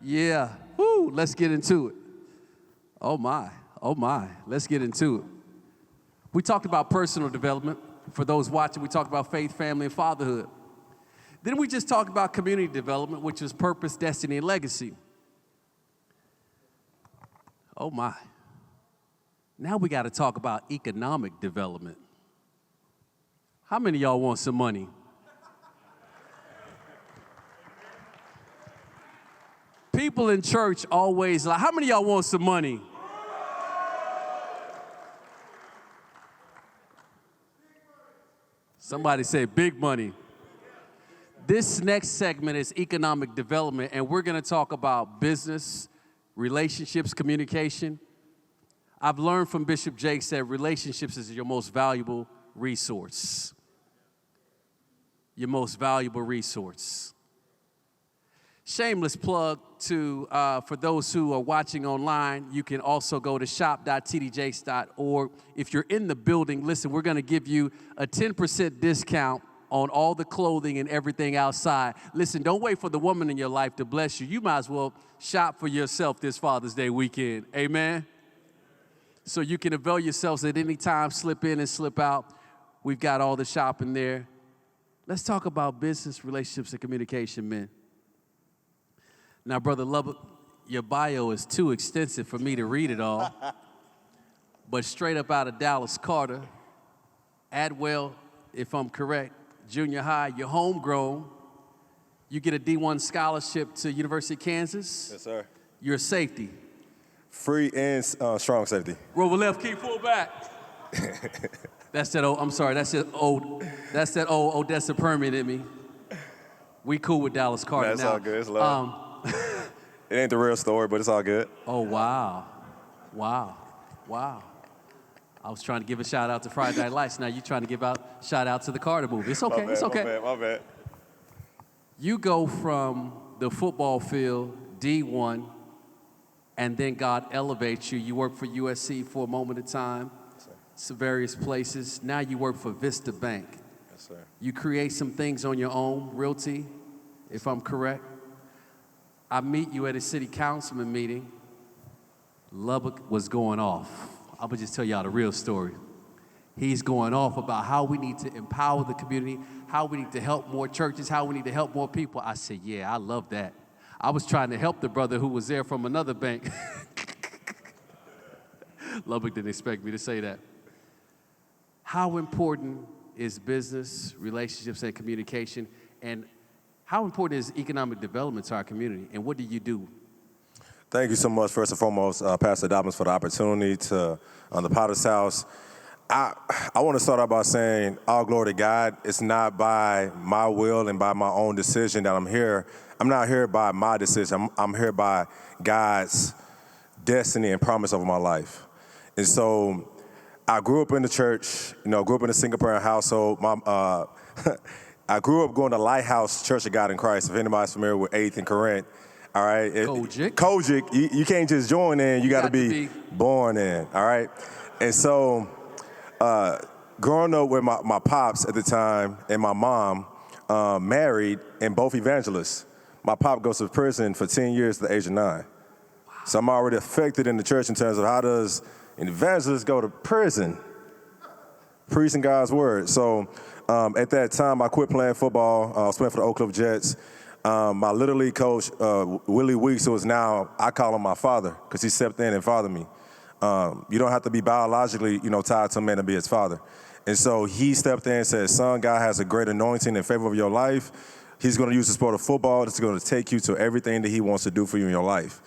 Yeah. Woo, let's get into it. Oh my, let's get into it. We talked about personal development. For those watching, we talked about faith, family, and fatherhood. Then we just talked about community development, which is purpose, destiny, and legacy. Oh my. Now we got to talk about economic development. How many of y'all want some money? People in church always like, how many of y'all want some money? Somebody said big money. This next segment is economic development, and we're going to talk about business, relationships, communication. I've learned from Bishop Jakes that relationships is your most valuable resource. Your most valuable resource. Shameless plug to, for those who are watching online, you can also go to shop.tdjakes.org. If you're in the building, listen, we're going to give you a 10% discount on all the clothing and everything outside. Listen, don't wait for the woman in your life to bless you. You might as well shop for yourself this Father's Day weekend. Amen? So you can avail yourselves at any time, slip in and slip out. We've got all the shopping there. Let's talk about business, relationships, and communication, men. Now, Brother Lubbock, your bio is too extensive for me to read it all. But straight up out of Dallas Carter, Adwell, if I'm correct, junior high, you're homegrown. You get a D1 scholarship to University of Kansas. Yes, sir. You're a safety. Free and strong safety. Rover left, keep full back. That's that old, I'm sorry, that's that old Odessa permit in me. We cool with Dallas Carter now. That's all good, it's love. It ain't the real story, but it's all good. Oh, wow. I was trying to give a shout out to Friday Night Lights. Now you're trying to give out shout out to the Carter movie. It's okay, it's okay. My bad. You go from the football field, D1, and then God elevates you. You work for USC for a moment of time, some various places. Now you work for Vista Bank. Yes, sir. You create some things on your own, realty, if I'm correct. I meet you at a city councilman meeting. Lubbock was going off. I'm gonna just tell y'all the real story. He's going off about how we need to empower the community, how we need to help more churches, how we need to help more people. I said, yeah, I love that. I was trying to help the brother who was there from another bank. Lubbock didn't expect me to say that. How important is business, relationships, and communication? And how important is economic development to our community? And what do you do? Thank you so much, first and foremost, Pastor Dobbins, for the opportunity to the Potter's House. I want to start out by saying, all glory to God. It's not by my will and by my own decision that I'm here. I'm not here by my decision. I'm here by God's destiny and promise over my life. And so I grew up in the church, grew up in a single-parent household. I grew up going to Lighthouse Church of God in Christ, if anybody's familiar with 8th and Corinth. All right? Kojic, you can't just join in, you got to be born in, all right? And so growing up with my pops at the time and my mom, married and both evangelists. My pop goes to prison for 10 years at the age of 9. Wow. So I'm already affected in the church in terms of how does an evangelist go to prison? Preaching God's word. So at that time, I quit playing football. I was playing for the Oak Cliff Jets. My Little League coach, Willie Weeks, who is now, I call him my father, because he stepped in and fathered me. You don't have to be biologically, tied to a man to be his father. And so he stepped in and said, son, God has a great anointing in favor of your life. He's going to use the sport of football. It's going to take you to everything that he wants to do for you in your life.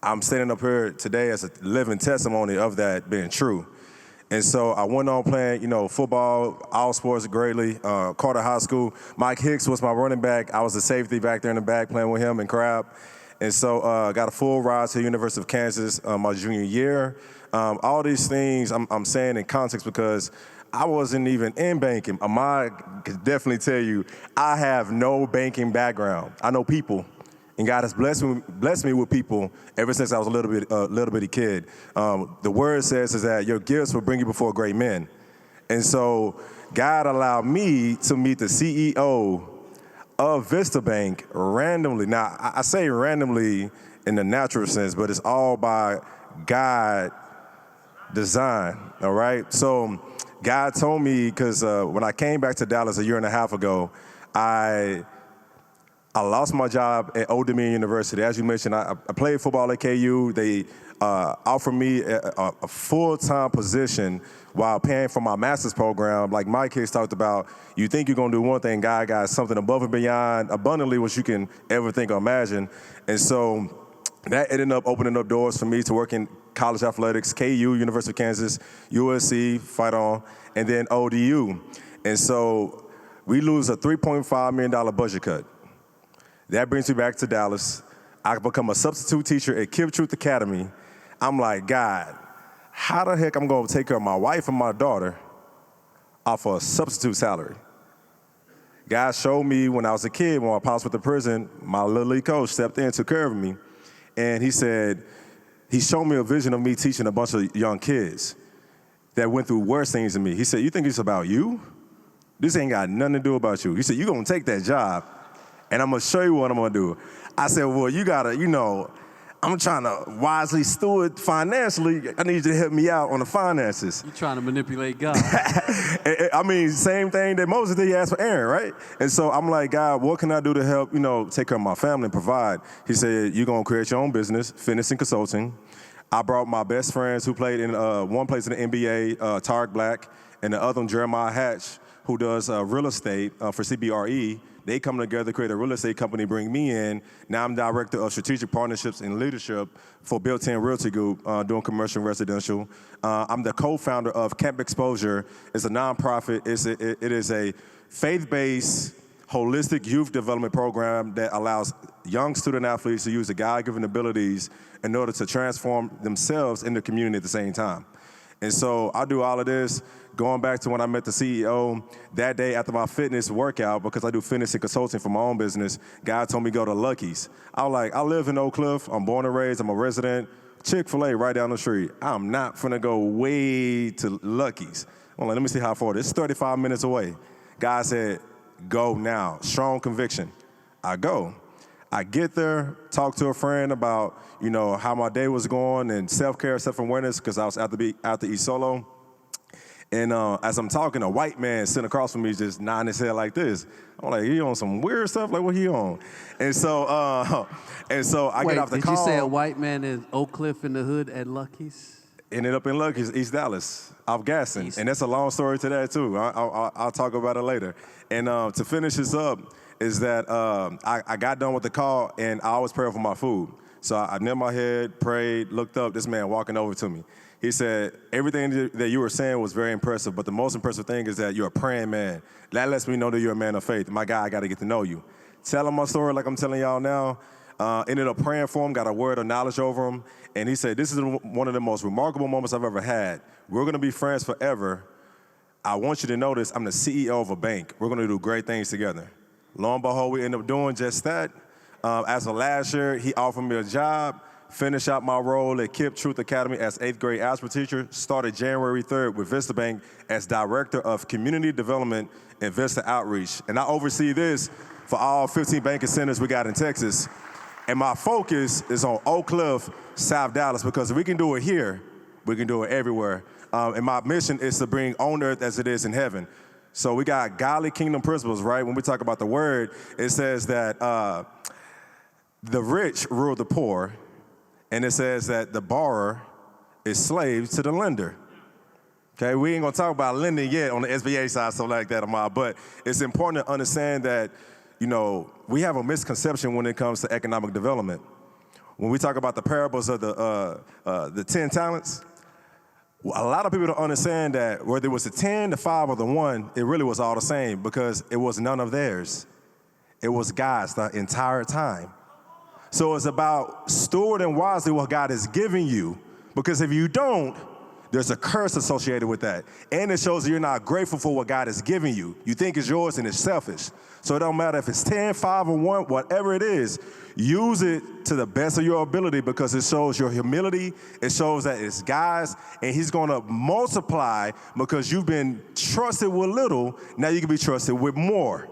I'm standing up here today as a living testimony of that being true. And so I went on playing, football, all sports greatly, Carter High School. Mike Hicks was my running back. I was the safety back there in the back playing with him and Crab. And so got a full ride to the University of Kansas my junior year. All these things I'm saying in context because I wasn't even in banking. Ahmad could definitely tell you, I have no banking background. I know people. And God has blessed me with people ever since I was a little bitty kid. The word says is that your gifts will bring you before great men. And so God allowed me to meet the CEO of Vista Bank randomly. Now, I say randomly in the natural sense, but it's all by God design, all right? So God told me, because when I came back to Dallas a year and a half ago, I lost my job at Old Dominion University. As you mentioned, I played football at KU. They offered me a full-time position while paying for my master's program. Like my kids talked about, you think you're going to do one thing, God got something above and beyond, abundantly what you can ever think or imagine. And so that ended up opening up doors for me to work in college athletics, KU, University of Kansas, USC, Fight On, and then ODU. And so we lose a $3.5 million budget cut. That brings me back to Dallas. I become a substitute teacher at Kip Truth Academy. I'm like, God, how the heck I'm going to take care of my wife and my daughter off of a substitute salary? God showed me when I was a kid, when my pops went to prison, my little league coach stepped in and took care of me. And he said, he showed me a vision of me teaching a bunch of young kids that went through worse things than me. He said, you think it's about you? This ain't got nothing to do about you. He said, you're going to take that job, and I'm going to show you what I'm going to do. I said, well, you got to, I'm trying to wisely steward financially. I need you to help me out on the finances. You're trying to manipulate God. I mean, same thing that Moses did, he asked for Aaron, right? And so I'm like, God, what can I do to help, take care of my family and provide? He said, you're going to create your own business, fitness and consulting. I brought my best friends who played in one place in the NBA, Tarek Black, and the other one, Jeremiah Hatch, who does real estate for CBRE. They come together, create a real estate company, bring me in. Now I'm director of strategic partnerships and leadership for Built-In Realty Group, doing commercial and residential. I'm the co-founder of Camp Exposure. It's a nonprofit. It is a faith-based, holistic youth development program that allows young student athletes to use the God-given abilities in order to transform themselves in the community at the same time. And so I do all of this. Going back to when I met the CEO, that day after my fitness workout, because I do fitness and consulting for my own business, God told me to go to Lucky's. I was like, I live in Oak Cliff. I'm born and raised. I'm a resident. Chick-fil-A right down the street. I'm not finna go way to Lucky's. I'm like, let me see how far it is. It's 35 minutes away. God said, go now. Strong conviction. I go. I get there, talk to a friend about, how my day was going and self-care, self-awareness, because I was out to eat solo. And as I'm talking, a white man sitting across from me just nodding his head like this. I'm like, he on some weird stuff? Like, what he on? And so I get off the call. Did you say a white man in Oak Cliff in the hood at Lucky's? Ended up in Lucky's, East Dallas, off Gaston. And that's a long story to that, too. I'll talk about it later. And to finish this up is that I got done with the call, and I always pray for my food. So I knelt my head, prayed, looked up, this man walking over to me. He said, everything that you were saying was very impressive, but the most impressive thing is that you're a praying man. That lets me know that you're a man of faith. My guy, I got to get to know you. Tell him my story like I'm telling y'all now. Ended up praying for him, got a word of knowledge over him, and he said, this is one of the most remarkable moments I've ever had. We're going to be friends forever. I want you to know this. I'm the CEO of a bank. We're going to do great things together. Lo and behold, we end up doing just that. As of last year, he offered me a job, finished out my role at Kip Truth Academy as 8th grade algebra teacher, started January 3rd with Vista Bank as Director of Community Development and Vista Outreach. And I oversee this for all 15 banking centers we got in Texas. And my focus is on Oak Cliff, South Dallas, because if we can do it here, we can do it everywhere. And my mission is to bring on earth as it is in heaven. So we got godly kingdom principles, right? When we talk about the word, it says that the rich rule the poor, and it says that the borrower is slave to the lender. Okay, we ain't gonna talk about lending yet on the SBA side, stuff like that, Ahmad, but it's important to understand that, we have a misconception when it comes to economic development. When we talk about the parables of the 10 talents, a lot of people don't understand that whether it was the 10, the 5, or the 1, it really was all the same because it was none of theirs. It was God's the entire time. So it's about stewarding wisely what God has given you, because if you don't, there's a curse associated with that. And it shows that you're not grateful for what God has given you. You think it's yours and it's selfish. So it don't matter if it's 10, 5, or 1, whatever it is, use it to the best of your ability because it shows your humility. It shows that it's God's, and he's going to multiply because you've been trusted with little. Now you can be trusted with more.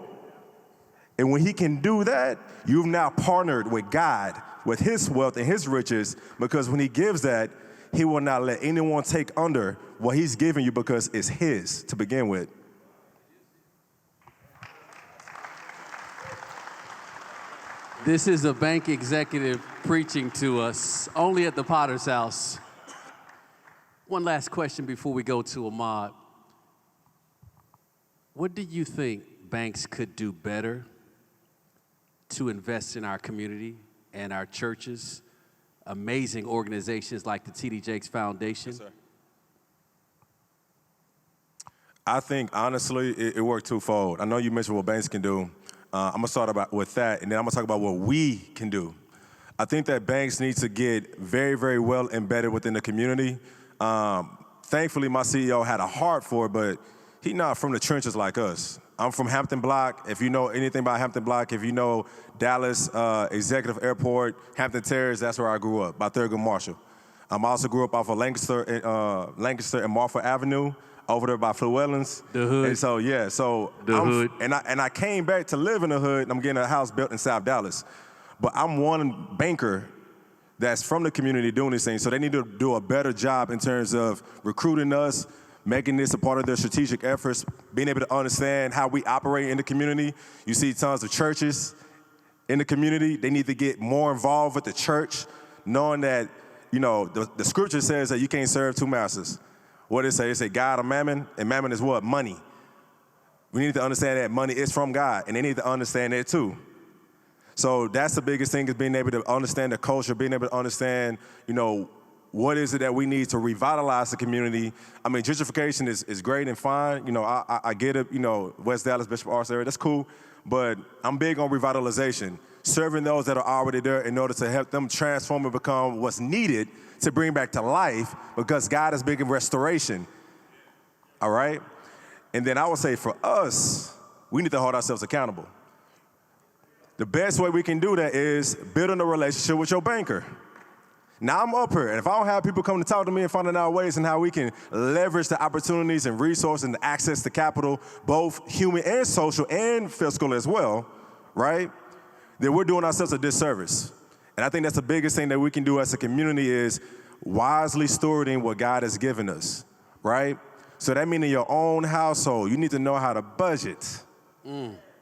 And when he can do that, you've now partnered with God, with his wealth and his riches, because when he gives that, he will not let anyone take under what he's giving you because it's his to begin with. This is a bank executive preaching to us, only at the Potter's House. One last question before we go to Ahmad. What do you think banks could do better to invest in our community and our churches, amazing organizations like the T.D. Jakes Foundation? Yes, sir. I think, honestly, it worked twofold. I know you mentioned what banks can do. I'm going to start with that, and then I'm going to talk about what we can do. I think that banks need to get very, very well embedded within the community. Thankfully, my CEO had a heart for it, but he's not from the trenches like us. I'm from Hampton Block. If you know anything about Hampton Block, if you know Dallas Executive Airport, Hampton Terrace, that's where I grew up, by Thurgood Marshall. I also grew up off of Lancaster and Marfa Avenue, over there by Llewellyn's. The hood. And so, yeah, hood. And I came back to live in the hood, and I'm getting a house built in South Dallas. But I'm one banker that's from the community doing these things, so they need to do a better job in terms of recruiting us, making this a part of their strategic efforts, being able to understand how we operate in the community. You see tons of churches in the community. They need to get more involved with the church, knowing that, you know, the scripture says that you can't serve two masters. What it say? It say God or mammon, and mammon is what? Money. We need to understand that money is from God, and they need to understand that too. So that's the biggest thing, is being able to understand the culture, being able to understand, you know, what is it that we need to revitalize the community. I mean, gentrification is great and fine. You know, I get it, you know, West Dallas, Bishop Arts area, that's cool. But I'm big on revitalization, serving those that are already there in order to help them transform and become what's needed to bring back to life, because God is big in restoration, all right? And then I would say for us, we need to hold ourselves accountable. The best way we can do that is building a relationship with your banker. Now I'm up here, and if I don't have people coming to talk to me and finding out ways and how we can leverage the opportunities and resources and access to capital, both human and social and fiscal as well, right, then we're doing ourselves a disservice. And I think that's the biggest thing that we can do as a community is wisely stewarding what God has given us, right? So that means in your own household, you need to know how to budget,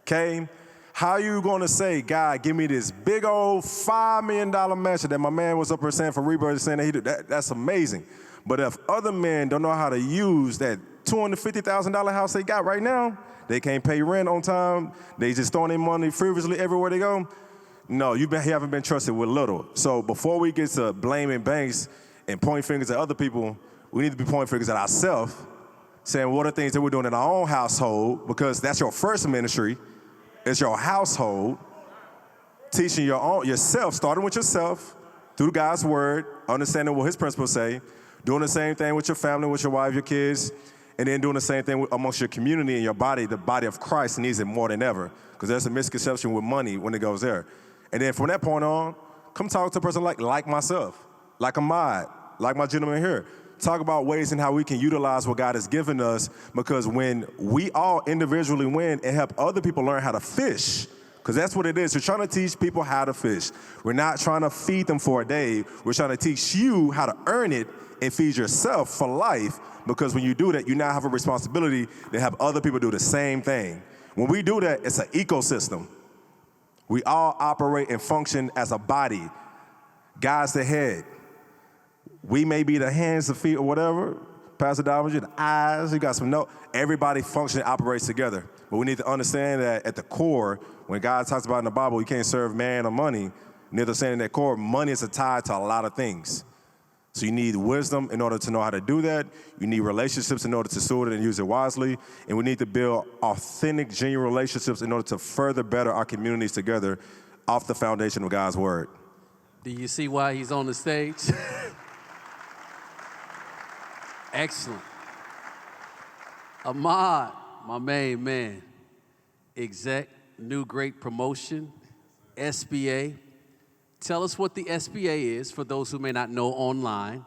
okay? How are you going to say, God, give me this big old $5 million mansion that my man was up here saying for Rebirth, saying that he did? That's amazing. But if other men don't know how to use that $250,000 house they got right now, they can't pay rent on time, they just throwing their money frivolously everywhere they go. No, you haven't been trusted with little. So before we get to blaming banks and pointing fingers at other people, we need to be pointing fingers at ourselves, saying what are things that we're doing in our own household, because that's your first ministry. It's your household, teaching yourself, starting with yourself, through God's word, understanding what his principles say, doing the same thing with your family, with your wife, your kids, and then doing the same thing amongst your community and your body. The body of Christ needs it more than ever, because there's a misconception with money when it goes there. And then from that point on, come talk to a person like myself, like Ahmad, like my gentleman here. Talk about ways and how we can utilize what God has given us, because when we all individually win and help other people learn how to fish, because that's what it is. We're trying to teach people how to fish. We're not trying to feed them for a day. We're trying to teach you how to earn it and feed yourself for life, because when you do that, you now have a responsibility to have other people do the same thing. When we do that, it's an ecosystem. We all operate and function as a body. God's the head. We may be the hands, the feet, or whatever. Pastor Dobbins, you're the eyes, you got some notes. Everybody functions and operates together. But we need to understand that at the core, when God talks about in the Bible, you can't serve man or money, you need to understand in that core, money is tied to a lot of things. So you need wisdom in order to know how to do that. You need relationships in order to steward it and use it wisely. And we need to build authentic, genuine relationships in order to further better our communities together off the foundation of God's word. Do you see why he's on the stage? Excellent. Ahmad, my main man, exec, new great promotion, SBA. Tell us what the SBA is for those who may not know online.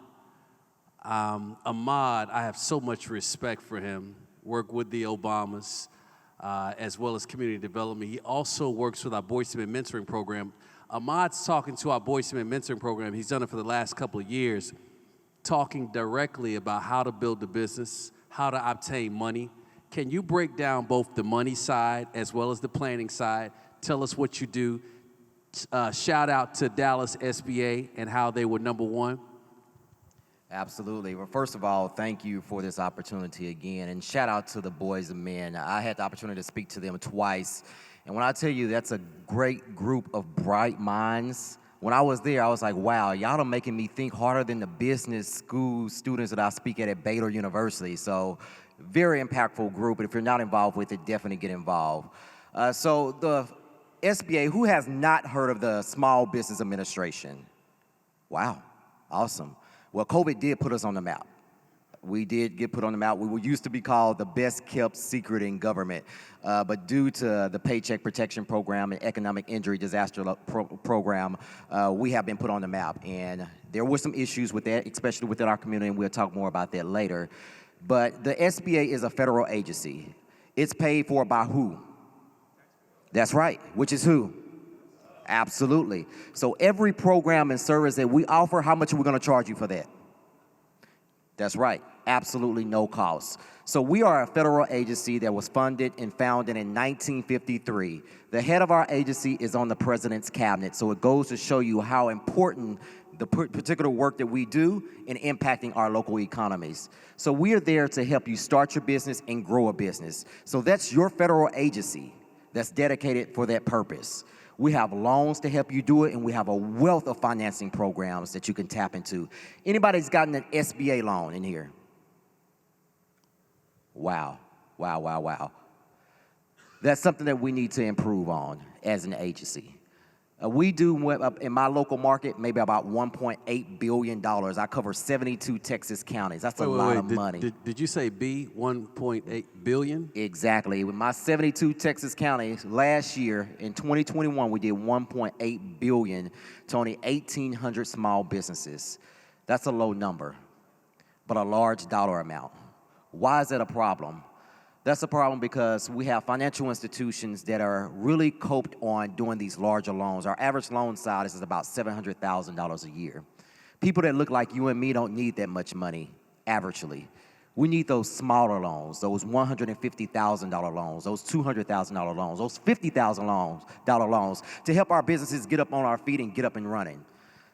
Ahmad, I have so much respect for him. Worked with the Obamas. as well as community development. He also works with our Boys to Men mentoring program. Ahmad's talking to our Boys to Men mentoring program. He's done it for the last couple of years, talking directly about how to build the business, how to obtain money. Can you break down both the money side as well as the planning side? Tell us what you do. Shout out to Dallas SBA and how they were #1. Absolutely. Well, first of all, thank you for this opportunity again, and shout out to the Boys and Men. I had the opportunity to speak to them twice, and when I tell you that's a great group of bright minds, when I was there, I was like, wow, y'all are making me think harder than the business school students that I speak at Baylor University. So very impactful group, and if you're not involved with it, definitely get involved. So the SBA, who has not heard of the Small Business Administration? Wow, awesome. Well, COVID did put us on the map. We did get put on the map. We used to be called the best kept secret in government, but due to the Paycheck Protection Program and Economic Injury Disaster Program, we have been put on the map. And there were some issues with that, especially within our community, and we'll talk more about that later. But the SBA is a federal agency. It's paid for by who? That's right, which is who? Absolutely. So every program and service that we offer, how much are we going to charge you for that? That's right, absolutely no cost. So we are a federal agency that was funded and founded in 1953. The head of our agency is on the president's cabinet, so it goes to show you how important the particular work that we do in impacting our local economies. So we are there to help you start your business and grow a business. So that's your federal agency that's dedicated for that purpose. We have loans to help you do it, and we have a wealth of financing programs that you can tap into. Anybody's gotten an SBA loan in here? Wow, wow, wow, wow. That's something that we need to improve on as an agency. We do, in my local market, maybe about $1.8 billion. I cover 72 Texas counties. That's a lot of money. Did you say B, 1.8 billion? Exactly. With my 72 Texas counties, last year, in 2021, we did $1.8 billion to only 1,800 small businesses. That's a low number, but a large dollar amount. Why is that a problem? That's a problem because we have financial institutions that are really coped on doing these larger loans. Our average loan size is about $700,000 a year. People that look like you and me don't need that much money, averagely. We need those smaller loans, those $150,000 loans, those $200,000 loans, those $50,000 loans to help our businesses get up on our feet and get up and running.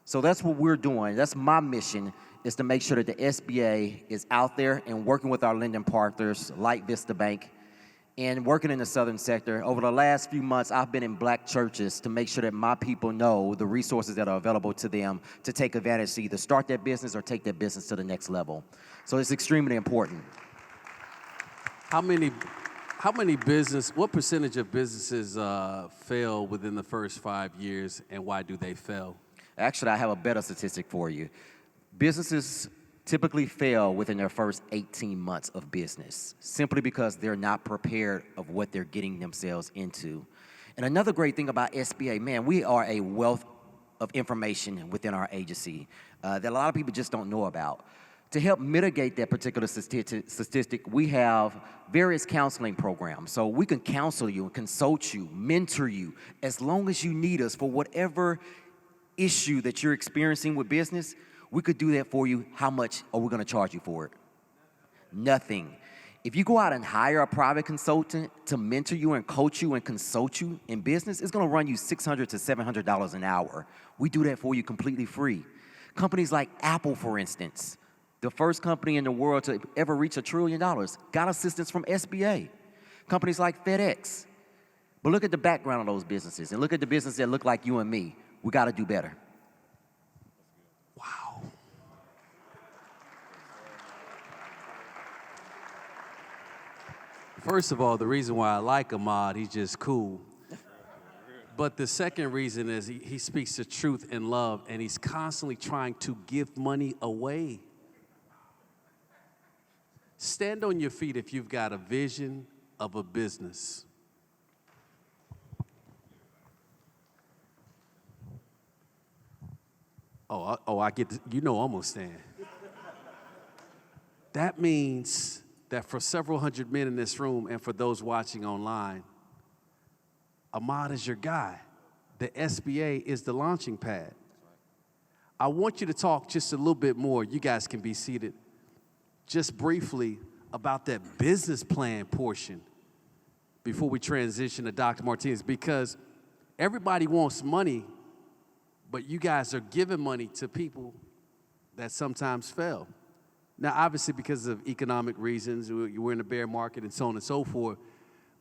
So that's what we're doing. That's my mission, is to make sure that the SBA is out there and working with our lending partners like Vista Bank and working in the southern sector. Over the last few months, I've been in black churches to make sure that my people know the resources that are available to them to take advantage to either start their business or take their business to the next level. So it's extremely important. What percentage of businesses fail within the first 5 years, and why do they fail? Actually, I have a better statistic for you. Businesses typically fail within their first 18 months of business, simply because they're not prepared of what they're getting themselves into. And another great thing about SBA, man, we are a wealth of information within our agency that a lot of people just don't know about. To help mitigate that particular statistic, we have various counseling programs. So we can counsel you and consult you, mentor you, as long as you need us for whatever issue that you're experiencing with business. We could do that for you. How much are we going to charge you for it? Nothing. If you go out and hire a private consultant to mentor you and coach you and consult you in business, it's going to run you $600 to $700 an hour. We do that for you completely free. Companies like Apple, for instance, the first company in the world to ever reach $1 trillion, got assistance from SBA. Companies like FedEx. But look at the background of those businesses and look at the businesses that look like you and me. We got to do better. Wow. First of all, the reason why I like Ahmad, he's just cool. But the second reason is he speaks the truth in love, and he's constantly trying to give money away. Stand on your feet if you've got a vision of a business. I get to, I'm gonna stand. That means that for several hundred men in this room and for those watching online, Ahmad is your guy. The SBA is the launching pad. I want you to talk just a little bit more. You guys can be seated. Just briefly about that business plan portion before we transition to Dr. Martinez, because everybody wants money, but you guys are giving money to people that sometimes fail. Now, obviously, because of economic reasons, we're in a bear market and so on and so forth,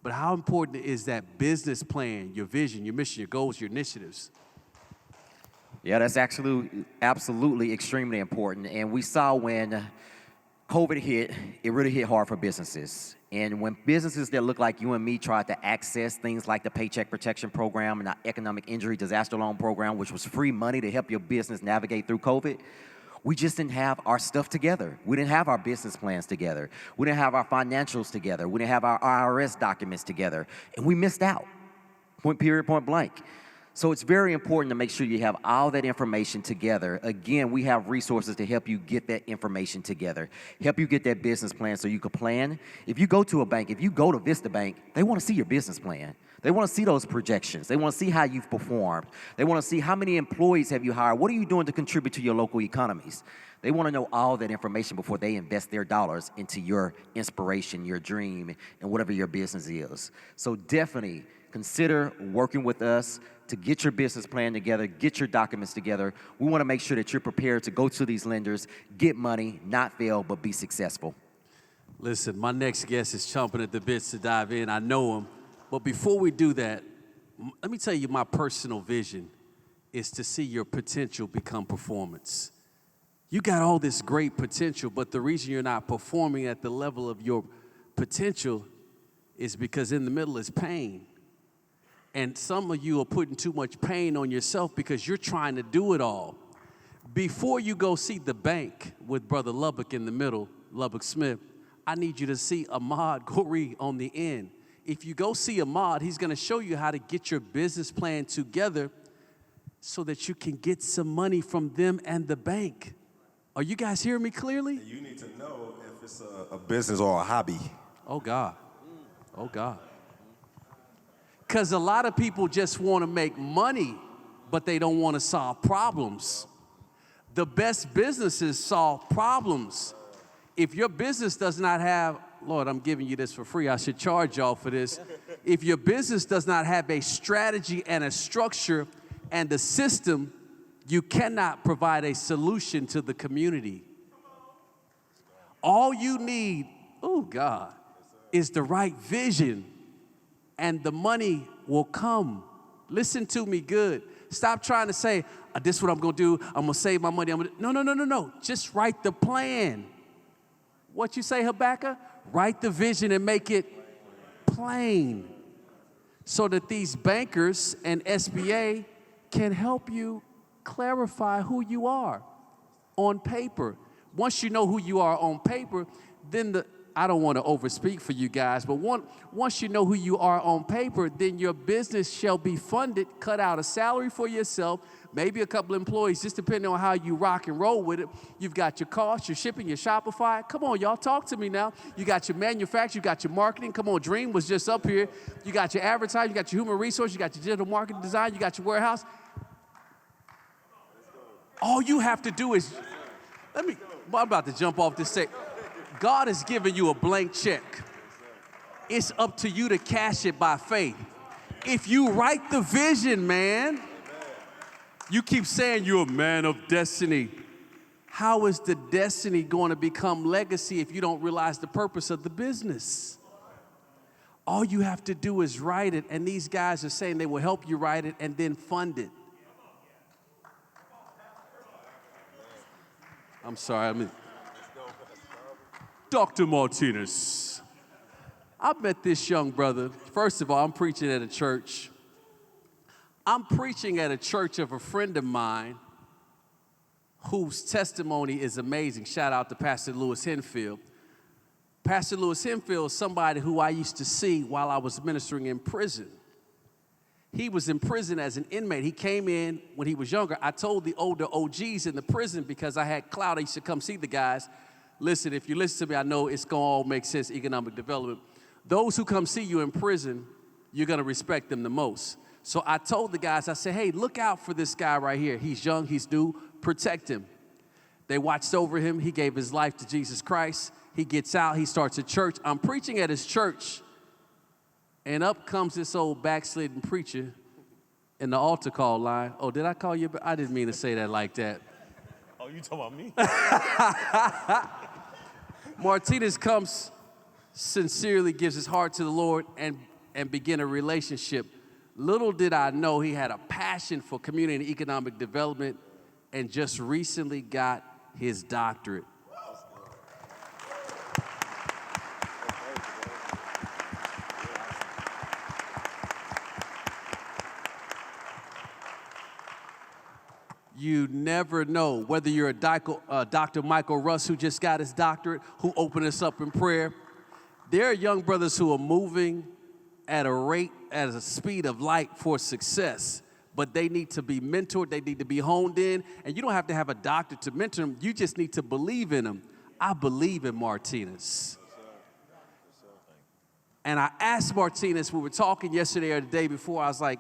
but how important is that business plan, your vision, your mission, your goals, your initiatives? Yeah, that's absolutely extremely important. And we saw when COVID hit, it really hit hard for businesses. And when businesses that look like you and me tried to access things like the Paycheck Protection Program and the Economic Injury Disaster Loan Program, which was free money to help your business navigate through COVID, we just didn't have our stuff together. We didn't have our business plans together. We didn't have our financials together. We didn't have our IRS documents together. And we missed out, point blank. So it's very important to make sure you have all that information together. Again, we have resources to help you get that information together, help you get that business plan so you can plan. If you go to a bank, if you go to Vista Bank, they want to see your business plan. They want to see those projections. They want to see how you've performed. They want to see how many employees have you hired. What are you doing to contribute to your local economies? They want to know all that information before they invest their dollars into your inspiration, your dream, and whatever your business is. So definitely consider working with us to get your business plan together, get your documents together. We want to make sure that you're prepared to go to these lenders, get money, not fail, but be successful. Listen, my next guest is chomping at the bits to dive in. I know him. But before we do that, let me tell you my personal vision is to see your potential become performance. You got all this great potential, but the reason you're not performing at the level of your potential is because in the middle is pain. And some of you are putting too much pain on yourself because you're trying to do it all. Before you go see the bank with Brother Lubbock in the middle, Lubbock Smith, I need you to see Ahmad Goree on the end. If you go see Ahmad, he's going to show you how to get your business plan together so that you can get some money from them and the bank. Are you guys hearing me clearly? You need to know if it's a business or a hobby. Oh, God. Oh, God. Because a lot of people just want to make money, but they don't want to solve problems. The best businesses solve problems. If your business does not have, Lord, I'm giving you this for free. I should charge y'all for this. If your business does not have a strategy and a structure and a system, you cannot provide a solution to the community. All you need, oh God, is the right vision, and the money will come. Listen to me good. Stop trying to say, this is what I'm going to do. I'm going to save my money. No. Just write the plan. What you say, Habakkuk? Write the vision and make it plain so that these bankers and SBA can help you clarify who you are on paper. Once you know who you are on paper, then I don't want to overspeak for you guys, but once you know who you are on paper, then your business shall be funded, cut out a salary for yourself, maybe a couple employees, just depending on how you rock and roll with it. You've got your costs, your shipping, your Shopify. Come on, y'all, talk to me now. You got your manufacturing, you got your marketing. Come on, Dream was just up here. You got your advertising, you got your human resource, you got your digital marketing design, you got your warehouse. All you have to do is, I'm about to jump off this stage. God has given you a blank check. It's up to you to cash it by faith. If you write the vision, man, you keep saying you're a man of destiny. How is the destiny going to become legacy if you don't realize the purpose of the business? All you have to do is write it, and these guys are saying they will help you write it and then fund it. I'm sorry, Dr. Martinez. I met this young brother. First of all, I'm preaching at a church. I'm preaching at a church of a friend of mine whose testimony is amazing. Shout out to Pastor Lewis Henfield. Pastor Lewis Henfield is somebody who I used to see while I was ministering in prison. He was in prison as an inmate. He came in when he was younger. I told the older OGs in the prison, because I had clout, I used to come see the guys. listen, if you listen to me, I know it's going to all make sense, economic development. Those who come see you in prison, you're going to respect them the most. So I told the guys, I said, hey, look out for this guy right here. He's young, he's new, protect him. They watched over him. He gave his life to Jesus Christ. He gets out, he starts a church. I'm preaching at his church, and up comes this old backslidden preacher in the altar call line. Oh, did I call you? I didn't mean to say that like that. Oh, you talking about me? Martinez comes, sincerely gives his heart to the Lord and begin a relationship. Little did I know he had a passion for community and economic development and just recently got his doctorate. You never know whether you're a Dr. Michael Russ who just got his doctorate, who opened us up in prayer. There are young brothers who are moving at a speed of light for success, but they need to be mentored, they need to be honed in, and you don't have to have a doctor to mentor them, you just need to believe in them. I believe in Martinez. And I asked Martinez, we were talking yesterday or the day before, I was like,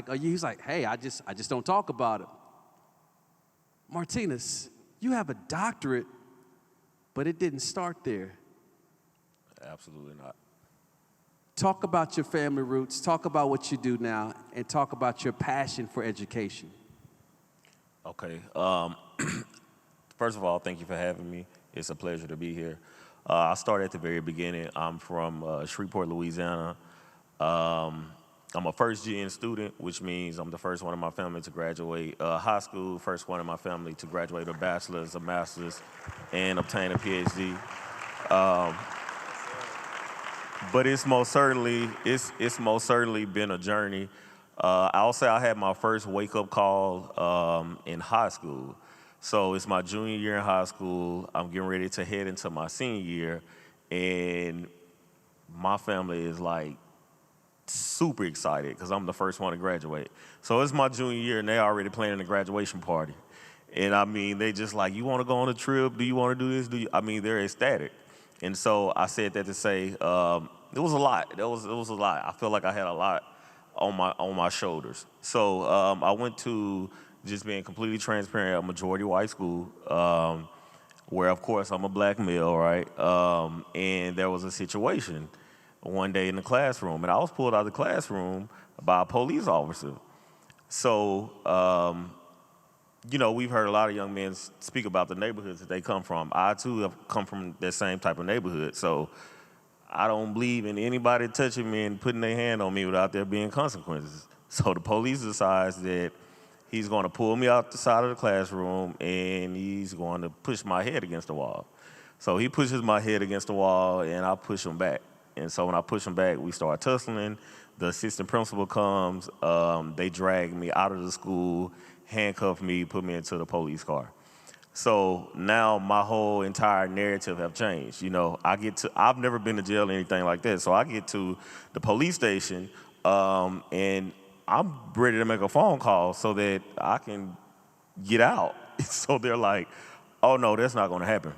are you? He's like, hey, I just don't talk about it. Martinez, you have a doctorate, but it didn't start there. Absolutely not. Talk about your family roots, talk about what you do now, and talk about your passion for education. Okay. First of all, thank you for having me. It's a pleasure to be here. I'll start at the very beginning. I'm from Shreveport, Louisiana. I'm a first-gen student, which means I'm the first one in my family to graduate high school, first one in my family to graduate a bachelor's, a master's, and obtain a PhD. But it's most certainly been a journey. I'll say I had my first wake-up call in high school. So it's my junior year in high school. I'm getting ready to head into my senior year, and my family is like super excited because I'm the first one to graduate. So it's my junior year, and they're already planning a graduation party. And I mean, they just like, you want to go on a trip? Do you want to do this? I mean, they're ecstatic. And so I said that to say, it was a lot. It was a lot. I feel like I had a lot on my shoulders. So I went to, just being completely transparent, a majority white school, where of course I'm a black male, right? And there was a situation one day in the classroom, and I was pulled out of the classroom by a police officer. So, we've heard a lot of young men speak about the neighborhoods that they come from. I, too, have come from that same type of neighborhood. So I don't believe in anybody touching me and putting their hand on me without there being consequences. So the police decides that he's going to pull me out the side of the classroom, and he's going to push my head against the wall. So he pushes my head against the wall, and I push him back. And so when I push him back, we start tussling. The assistant principal comes. They drag me out of the school, handcuff me, put me into the police car. So now my whole entire narrative have changed. I've never been to jail or anything like that. So I get to the police station, and I'm ready to make a phone call so that I can get out. So they're like, oh, no, that's not going to happen.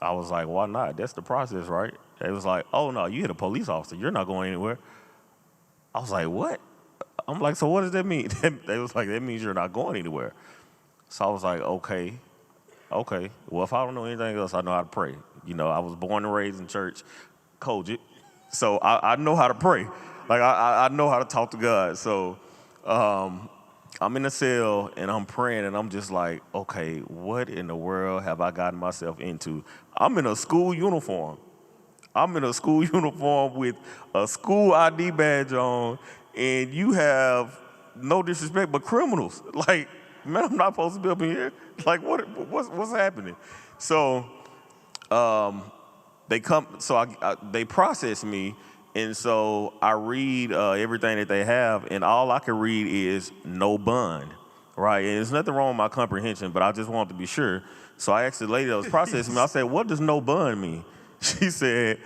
I was like, why not? That's the process, right? They was like, oh, no, you hit a police officer. You're not going anywhere. I was like, what? I'm like, so what does that mean? They was like, that means you're not going anywhere. So I was like, okay. Well, if I don't know anything else, I know how to pray. I was born and raised in church, Kojic. So I know how to pray. Like, I know how to talk to God. So I'm in a cell, and I'm praying, and I'm just like, okay, what in the world have I gotten myself into? I'm in a school uniform. With a school ID badge on, and you have, no disrespect, but criminals. Like, man, I'm not supposed to be up in here. Like, what's happening? So they come. So they process me, and so I read everything that they have, and all I can read is no bond, right? And there's nothing wrong with my comprehension, but I just wanted to be sure. So I asked the lady that was processing me. I said, "What does no bond mean?" She said,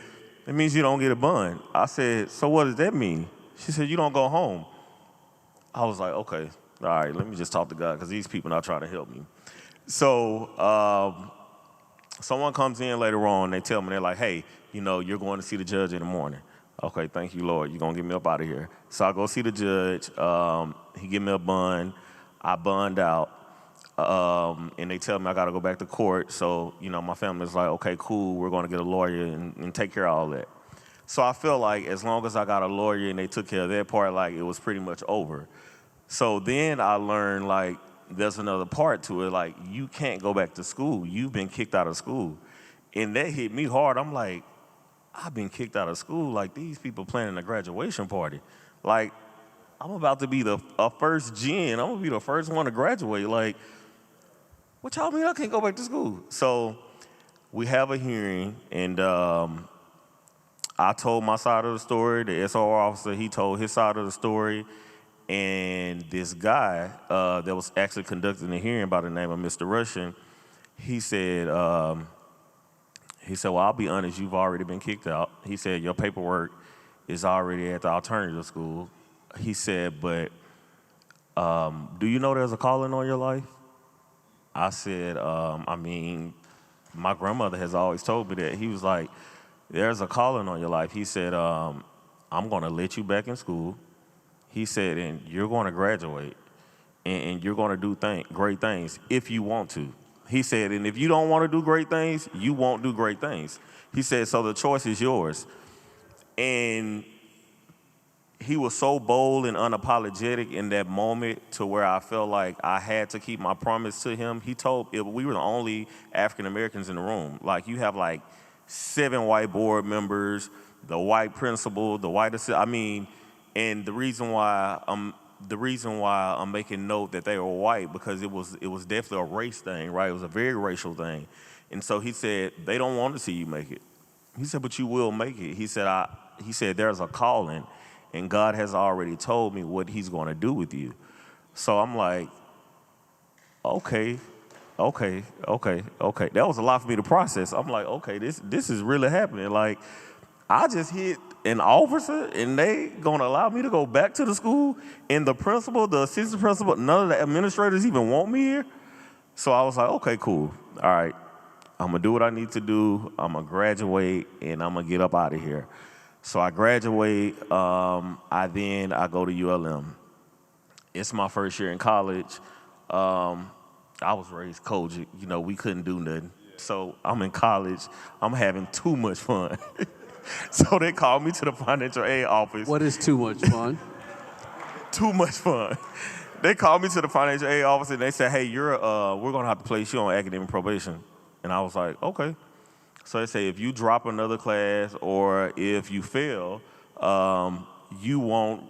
"It means you don't get a bond." I said, "So what does that mean?" She said, "You don't go home." I was like, okay, all right, let me just talk to God because these people are not trying to help me. So someone comes in later on, they tell me, they're like, hey, you're going to see the judge in the morning. Okay, thank you, Lord. You're going to get me up out of here. So I go see the judge. He give me a bond. I bond out. And they tell me I got to go back to court. So, my family's like, okay, cool. We're going to get a lawyer and take care of all that. So I feel like as long as I got a lawyer and they took care of that part, like it was pretty much over. So then I learned like there's another part to it. Like you can't go back to school. You've been kicked out of school. And that hit me hard. I'm like, I've been kicked out of school. Like these people planning a graduation party. Like I'm about to be a first gen. I'm gonna be the first one to graduate. Like, what y'all mean I can't go back to school? So we have a hearing, and I told my side of the story. The SOR officer, he told his side of the story. And this guy that was actually conducting the hearing by the name of Mr. Russian, he said, well, I'll be honest, you've already been kicked out. He said, your paperwork is already at the alternative school. He said, but do you know there's a calling on your life? I said, my grandmother has always told me that. He was like, there's a calling on your life. He said, I'm going to let you back in school. He said, and you're going to graduate, and you're going to do great things if you want to. He said, and if you don't want to do great things, you won't do great things. He said, so the choice is yours. And he was so bold and unapologetic in that moment to where I felt like I had to keep my promise to him. He told, we were the only African Americans in the room. Like you have like 7 white board members, the white principal, the white assistant. And the reason why I'm making note that they were white, because it was definitely a race thing, right? It was a very racial thing. And so he said, they don't want to see you make it. He said, but you will make it. He said, there's a calling, and God has already told me what he's going to do with you. So I'm like, okay. That was a lot for me to process. I'm like, okay, this is really happening. Like, I just hit an officer, and they gonna allow me to go back to the school, and the principal, the assistant principal, none of the administrators even want me here. So I was like, okay, cool. All right, I'm gonna do what I need to do. I'm gonna graduate, and I'm gonna get up out of here. So I graduate. I go to ULM. It's my first year in college. I was raised Kojic. We couldn't do nothing. So I'm in college. I'm having too much fun. So they called me to the financial aid office. What is too much fun? Too much fun. They called me to the financial aid office and they said, hey, we're gonna have to place you on academic probation. And I was like, okay. So they say, if you drop another class or if you fail, you won't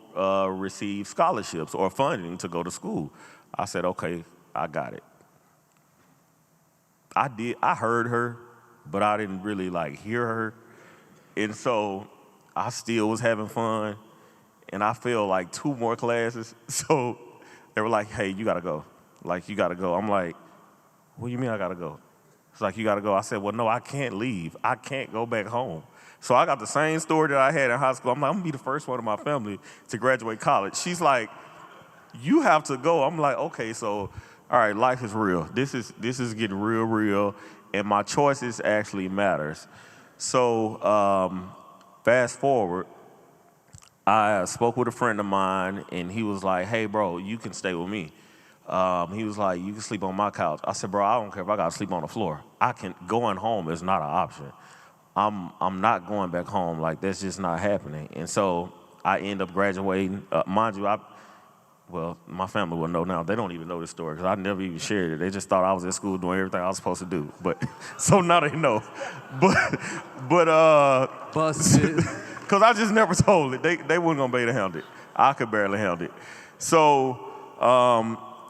receive scholarships or funding to go to school. I said, okay, I got it. I heard her, but I didn't really hear her. And so I still was having fun, and I failed 2 more classes. So they were like, hey, you gotta go. You gotta go. I'm like, what do you mean I gotta go? It's like, you gotta go. I said, well, no, I can't leave. I can't go back home. So I got the same story that I had in high school. I'm like, I'm gonna be the first one in my family to graduate college. She's like, you have to go. I'm like, okay, so, all right, life is real. This is getting real, and my choices actually matters. So fast forward, I spoke with a friend of mine, and he was like, hey, bro, you can stay with me. He was like, you can sleep on my couch. I said, bro, I don't care if I got to sleep on the floor. Going home is not an option. I'm not going back home. That's just not happening. And so I end up graduating. Mind you, my family will know now. They don't even know this story because I never even shared it. They just thought I was at school doing everything I was supposed to do. But so now they know. Busted. Because I just never told it. They weren't gonna be able to handle it. I could barely handle it. So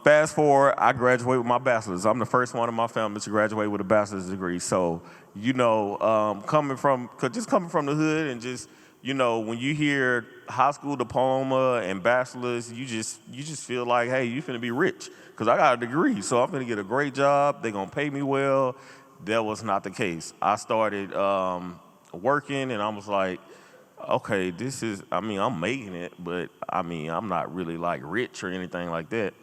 fast forward, I graduate with my bachelor's. I'm the first one in my family to graduate with a bachelor's degree. So coming from the hood and just. When you hear high school diploma and bachelor's, you just feel like, hey, you finna be rich. Because I got a degree, so I'm finna get a great job. They're gonna pay me well. That was not the case. I started working, and I was like, okay, I'm making it, but I'm not really rich or anything like that.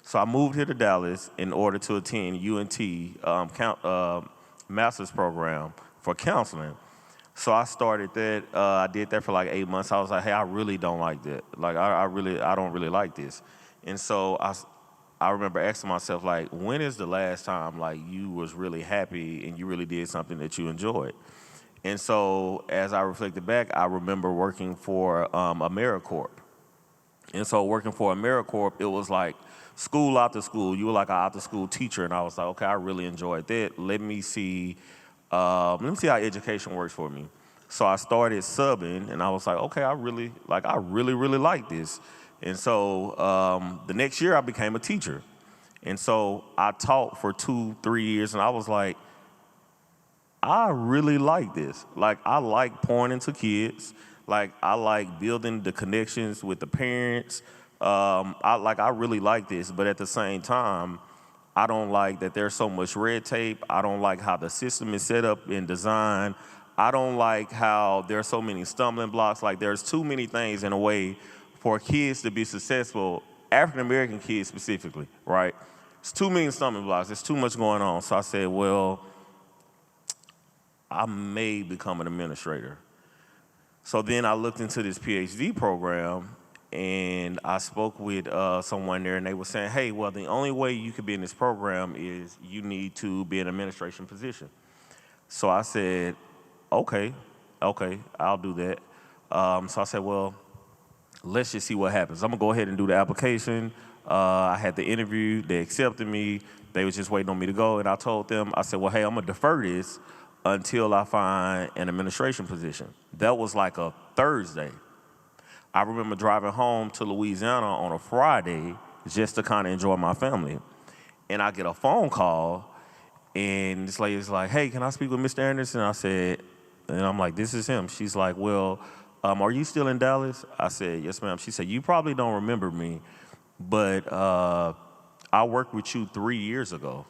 So I moved here to Dallas in order to attend UNT, master's program for counseling. So I started that. I did that for like 8 months. I was like, hey, I really don't like that. Like, I don't really like this. And so I remember asking myself, like, when is the last time, like, you was really happy and you really did something that you enjoyed? And so as I reflected back, I remember working for AmeriCorps. And so working for AmeriCorps, it was like school after school. You were like an after-school teacher, and I was like, okay, I really enjoyed that. Let me see how education works for me. So I started subbing, and I was like, okay, I really like this. And so the next year, I became a teacher. And so I taught for 2-3 years, and I was like, I really like this. Like, I like pouring into kids. Like, I like building the connections with the parents. I really like this, but at the same time, I don't like that there's so much red tape. I don't like how the system is set up and designed. I don't like how there's so many stumbling blocks. Like, there's too many things in a way for kids to be successful, African American kids specifically, right? It's too many stumbling blocks. There's too much going on. So I said, well, I may become an administrator. So then I looked into this PhD program, and I spoke with someone there, and they were saying, hey, well, the only way you could be in this program is you need to be in an administration position. So I said, okay, I'll do that. So I said, well, let's just see what happens. I'm gonna go ahead and do the application. I had the interview, they accepted me, they was just waiting on me to go, and I told them, I said, well, hey, I'm gonna defer this until I find an administration position. That was like a Thursday. I remember driving home to Louisiana on a Friday just to kind of enjoy my family. And I get a phone call, and this lady's like, hey, can I speak with Mr. Anderson? I said, and I'm like, this is him. She's like, well, are you still in Dallas? I said, yes, ma'am. She said, you probably don't remember me, but I worked with you 3 years ago.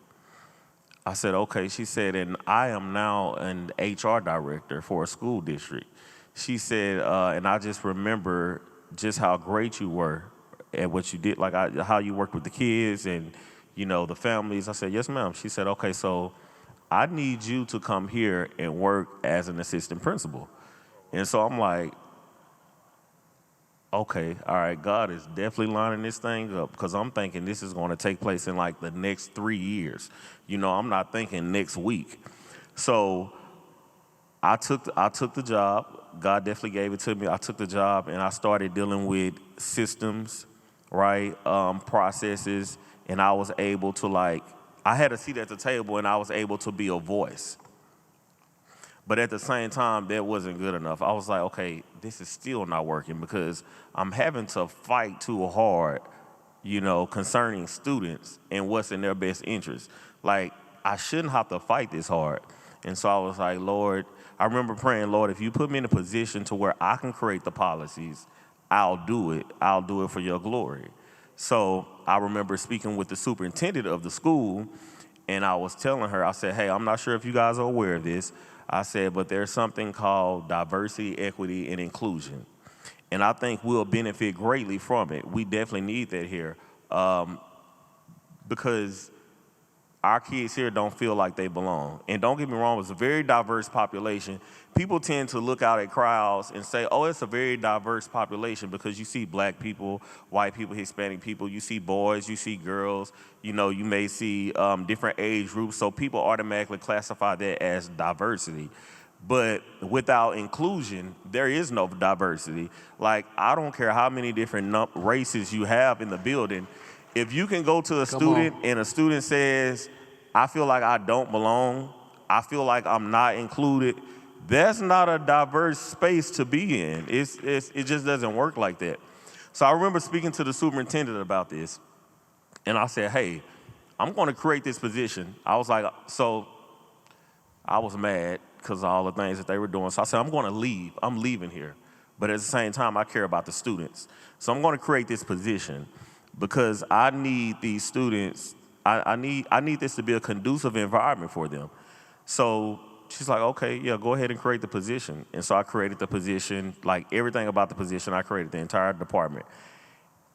I said, okay. She said, and I am now an HR director for a school district. She said, and I just remember just how great you were at what you did, like how you worked with the kids and, you know, the families. I said, yes, ma'am. She said, okay, so I need you to come here and work as an assistant principal. And so I'm like, okay, all right, God is definitely lining this thing up, because I'm thinking this is going to take place in like the next 3 years. You know, I'm not thinking next week. So I took the job. God definitely gave it to me. I took the job, and I started dealing with systems, right, processes, and I was able to, like, I had a seat at the table, and I was able to be a voice. But at the same time, that wasn't good enough. I was like, okay, this is still not working, because I'm having to fight too hard, you know, concerning students and what's in their best interest. Like, I shouldn't have to fight this hard. And so I was like, Lord, I remember praying, Lord, if you put me in a position to where I can create the policies, I'll do it. I'll do it for your glory. So I remember speaking with the superintendent of the school, and I was telling her, I said, hey, I'm not sure if you guys are aware of this. I said, but there's something called diversity, equity, and inclusion. And I think we'll benefit greatly from it. We definitely need that here, because our kids here don't feel like they belong. And don't get me wrong, it's a very diverse population. People tend to look out at crowds and say, oh, it's a very diverse population, because you see black people, white people, Hispanic people, you see boys, you see girls, you know, you may see different age groups, so people automatically classify that as diversity. But without inclusion, there is no diversity. Like, I don't care how many different races you have in the building. If you can go to a student and a student says, I feel like I don't belong, I feel like I'm not included, that's not a diverse space to be in. It just doesn't work like that. So I remember speaking to the superintendent about this, and I said, hey, I'm going to create this position. I was like, so I was mad because of all the things that they were doing. So I said, I'm going to leave. I'm leaving here. But at the same time, I care about the students. So I'm going to create this position, because I need these students, I need this to be a conducive environment for them. So she's like, okay, yeah, go ahead and create the position. And so I created the position, like everything about the position, I created the entire department.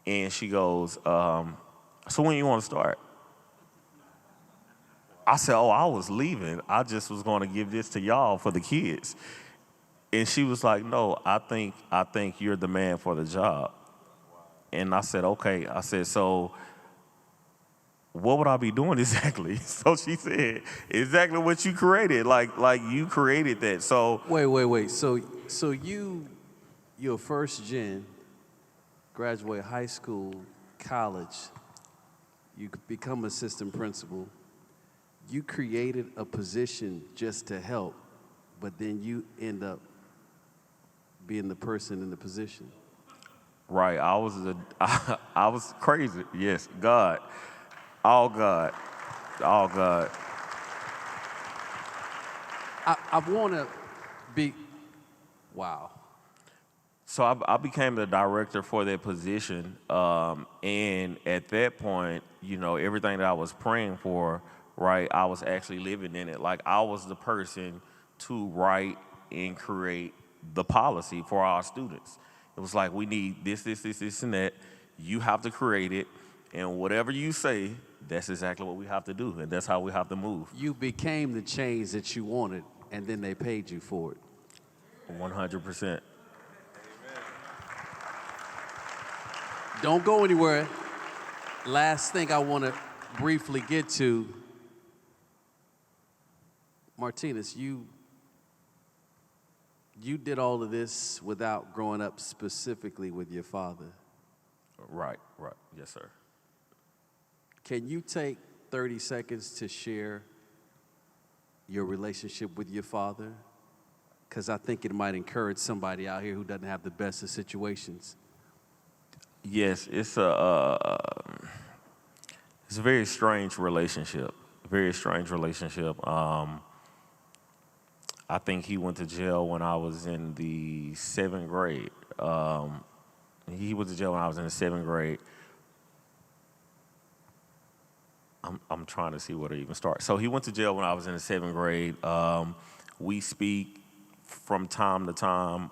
And she goes, so when you want to start? I said, oh, I was leaving. I just was going to give this to y'all for the kids. And she was like, no, I think you're the man for the job. And I said, okay. I said, so what would I be doing exactly? So she said, exactly what you created. Like you created that. So Wait. So you're first gen, graduate high school, college, you become assistant principal. You created a position just to help, but then you end up being the person in the position. right, I was crazy. Yes, God. All God. All God. I want to be, wow. So I became the director for that position, and at that point, everything that I was praying for, right, I was actually living in it. Like I was the person to write and create the policy for our students. It was like, we need this, and that. You have to create it, and whatever you say, that's exactly what we have to do, and that's how we have to move. You became the change that you wanted, and then they paid you for it. 100%. Don't go anywhere. Last thing I want to briefly get to, Martinez, you did all of this without growing up specifically with your father. Right. Yes, sir. Can you take 30 seconds to share your relationship with your father? Because I think it might encourage somebody out here who doesn't have the best of situations. Yes, it's a very strange relationship. Very strange relationship. I think he went to jail when I was in the 7th grade. He went to jail when I was in the 7th grade. I'm trying to see where to even start. So he went to jail when I was in the 7th grade. We speak from time to time,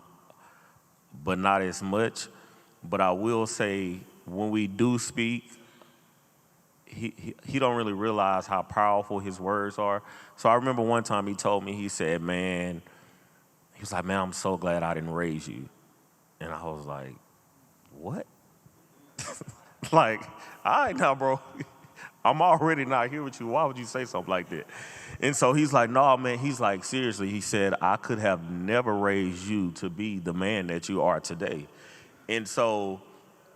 but not as much. But I will say, when we do speak, he don't really realize how powerful his words are. So I remember one time he told me, he said, man, he was like, man, I'm so glad I didn't raise you. And I was like, what? Like, all right now, bro. I'm already not here with you. Why would you say something like that? And so he's like, no, man. He's like, seriously. He said, I could have never raised you to be the man that you are today. And so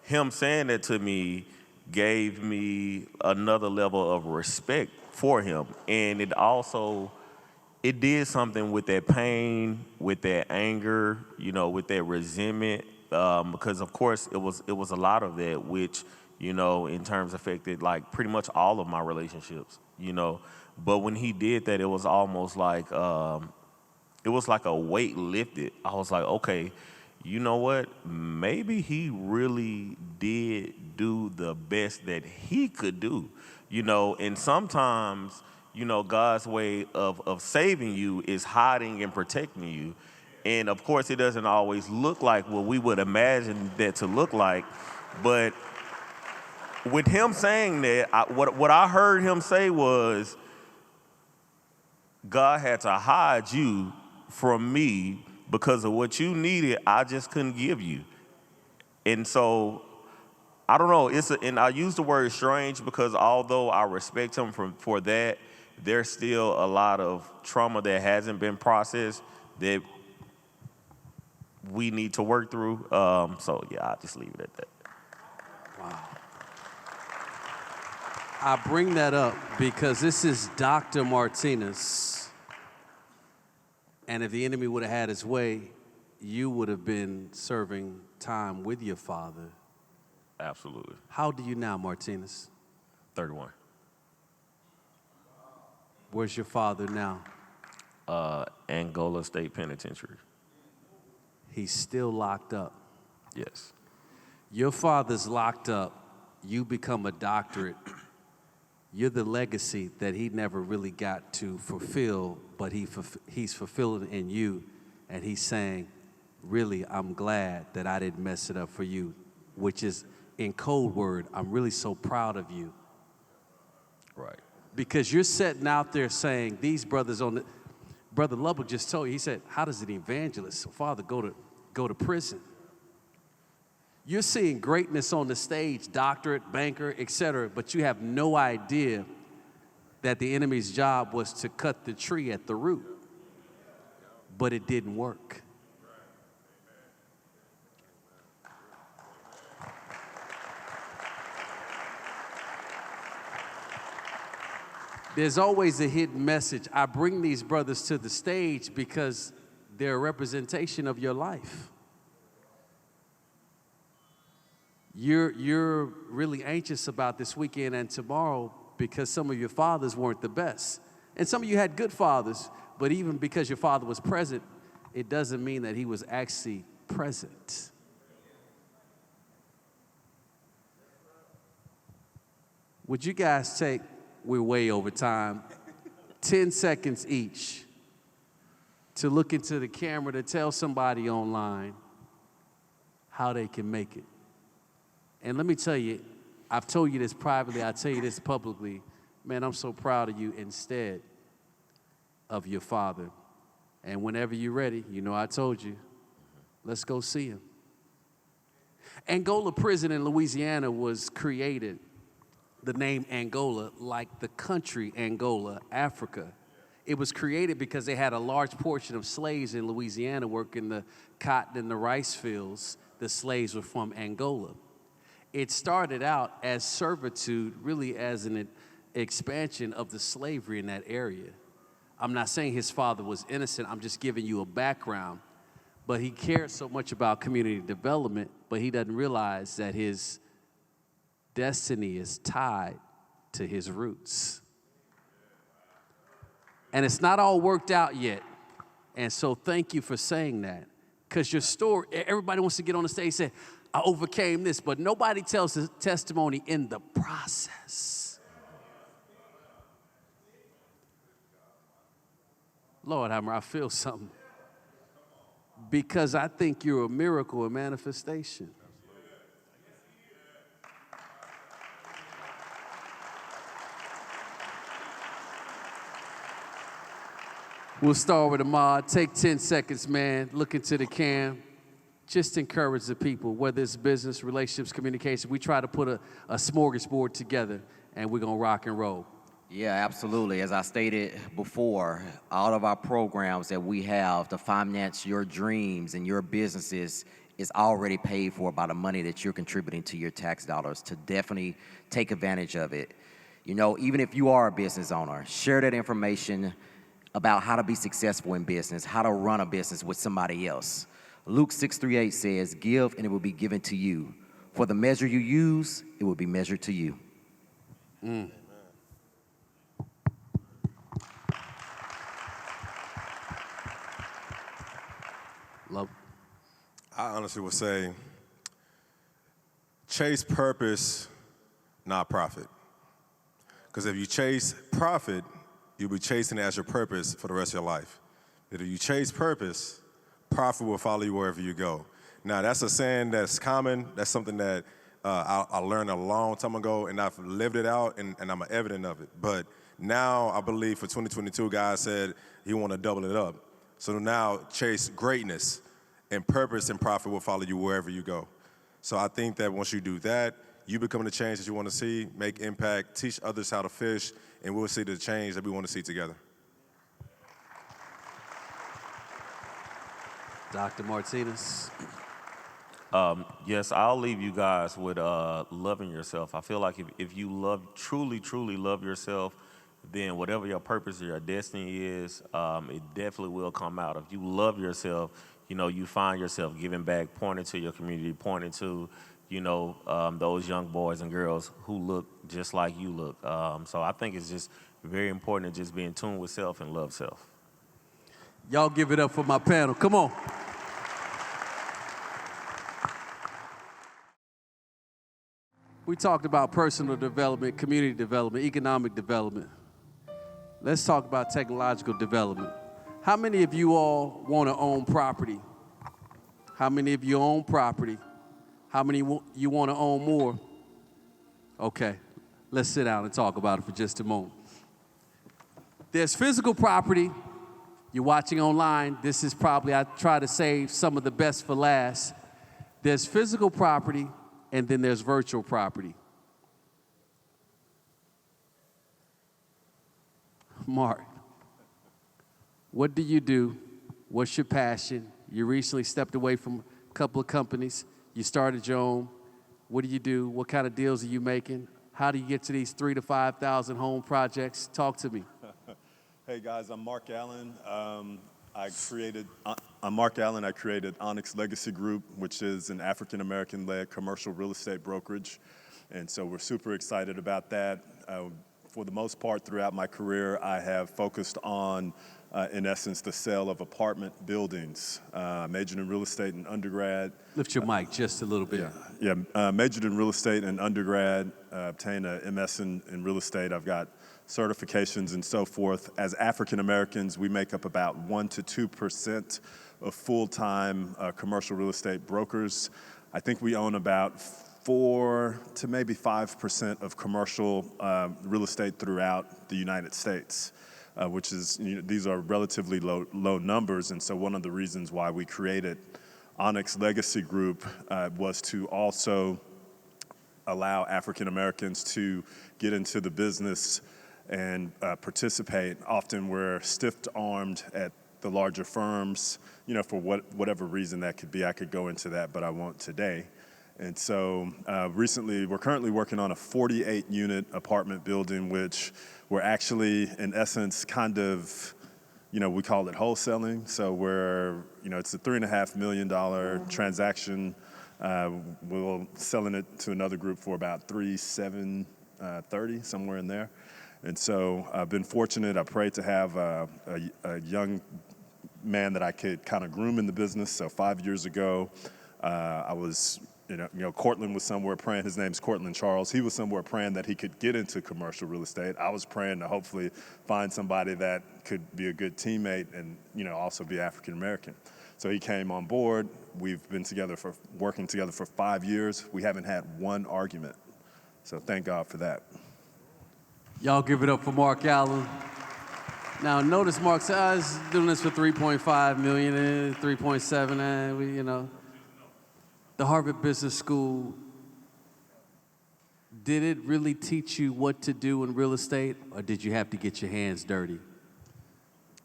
him saying that to me gave me another level of respect for him. And it did something with that pain, with that anger, with that resentment, because of course it was a lot of that, which, in terms affected like pretty much all of my relationships, But when he did that, it was almost like, it was like a weight lifted. I was like, okay, you know what? Maybe he really did do the best that he could do, and sometimes, God's way of saving you is hiding and protecting you. And of course, it doesn't always look like what we would imagine that to look like. But with him saying that, what I heard him say was, God had to hide you from me because of what you needed, I just couldn't give you. And so, I don't know, and I use the word strange because although I respect him for that, there's still a lot of trauma that hasn't been processed that we need to work through. So yeah, I'll just leave it at that. Wow. I bring that up because this is Dr. Martinez. And if the enemy would have had his way, you would have been serving time with your father. Absolutely. How old are you now, Martinez? 31. Where's your father now? Angola State Penitentiary. He's still locked up. Yes. Your father's locked up. You become a doctorate. You're the legacy that he never really got to fulfill, but he's fulfilling in you. And he's saying, really, I'm glad that I didn't mess it up for you, which is, in code word, I'm really so proud of you. Right. Because you're sitting out there saying, these brothers on the, Brother Lubbock just told you, he said, how does an evangelist, father, go to prison? You're seeing greatness on the stage, doctorate, banker, etc., but you have no idea that the enemy's job was to cut the tree at the root, but it didn't work. There's always a hidden message. I bring these brothers to the stage because they're a representation of your life. You're really anxious about this weekend and tomorrow because some of your fathers weren't the best. And some of you had good fathers, but even because your father was present, it doesn't mean that he was actually present. Would you guys take, we're way over time, 10 seconds each to look into the camera to tell somebody online how they can make it? And let me tell you, I've told you this privately, I'll tell you this publicly. Man, I'm so proud of you instead of your father. And whenever you're ready, you know I told you, let's go see him. Angola Prison in Louisiana was created, the name Angola, like the country Angola, Africa. It was created because they had a large portion of slaves in Louisiana working the cotton and the rice fields. The slaves were from Angola. It started out as servitude, really as an expansion of the slavery in that area. I'm not saying his father was innocent, I'm just giving you a background. But he cared so much about community development, but he doesn't realize that his destiny is tied to his roots. And it's not all worked out yet. And so thank you for saying that. Because your story, everybody wants to get on the stage and say, I overcame this, but nobody tells the testimony in the process. Lord, I feel something. Because I think you're a miracle, a manifestation. We'll start with Ahmad. Take 10 seconds, man. Look into the cam. Just encourage the people, whether it's business, relationships, communication. We try to put a smorgasbord together, and we're going to rock and roll. Yeah, absolutely. As I stated before, all of our programs that we have to finance your dreams and your businesses is already paid for by the money that you're contributing to your tax dollars, to definitely take advantage of it. You know, even if you are a business owner, share that information about how to be successful in business, how to run a business with somebody else. Luke 6:38 says, give and it will be given to you. For the measure you use, it will be measured to you. Love. I honestly would say, chase purpose, not profit. Because if you chase profit, you'll be chasing it as your purpose for the rest of your life. But if you chase purpose, profit will follow you wherever you go. Now, that's a saying that's common. That's something that I learned a long time ago, and I've lived it out, and I'm an evidence of it. But now I believe for 2022, God said he want to double it up. So now chase greatness, and purpose and profit will follow you wherever you go. So I think that once you do that, you become the change that you want to see, make impact, teach others how to fish, and we'll see the change that we want to see together. Dr. Martinez. Yes, I'll leave you guys with loving yourself. I feel like if you truly love yourself, then whatever your purpose or your destiny is, it definitely will come out. If you love yourself, you know, you find yourself giving back, pointing to your community, pointing to, you know, those young boys and girls who look just like you look. So I think it's just very important to just be in tune with self and love self. Y'all give it up for my panel. Come on. We talked about personal development, community development, economic development. Let's talk about technological development. How many of you all want to own property? How many of you own property? How many you want to own more? Okay, let's sit down and talk about it for just a moment. There's physical property. You're watching online. This is probably, I try to save some of the best for last. There's physical property, and then there's virtual property. Mark, what do you do? What's your passion? You recently stepped away from a couple of companies. You started your own. What do you do? What kind of deals are you making? How do you get to these 3,000 to 5,000 home projects? Talk to me. Hey guys, I'm Mark Allen. I'm Mark Allen. I created Onyx Legacy Group, which is an African-American-led commercial real estate brokerage. And so we're super excited about that. For the most part, throughout my career, I have focused on, in essence, the sale of apartment buildings. Majored in real estate in undergrad. Lift your mic just a little bit. Majored in real estate in undergrad, obtained a MS in real estate. I've got certifications and so forth. As African Americans, we make up about 1 to 2% of full-time commercial real estate brokers. I think we own about 4 to maybe 5% of commercial real estate throughout the United States, which is, these are relatively low numbers. And so one of the reasons why we created Onyx Legacy Group was to also allow African Americans to get into the business and participate. Often we're stiff-armed at the larger firms, for whatever reason that could be. I could go into that, but I won't today. And so recently, we're currently working on a 48-unit apartment building, which we're actually, in essence, kind of, we call it wholesaling. So it's a $3.5 million transaction. We're selling it to another group for about $3,730, somewhere in there. And so I've been fortunate. I prayed to have a young man that I could kind of groom in the business. So 5 years ago, I was, Cortland was somewhere praying. His name's Cortland Charles. He was somewhere praying that he could get into commercial real estate. I was praying to hopefully find somebody that could be a good teammate and, also be African American. So he came on board. We've been working together for 5 years. We haven't had one argument. So thank God for that. Y'all give it up for Mark Allen. Now, notice Mark said, I was doing this for 3.5 million, 3.7, The Harvard Business School, did it really teach you what to do in real estate, or did you have to get your hands dirty?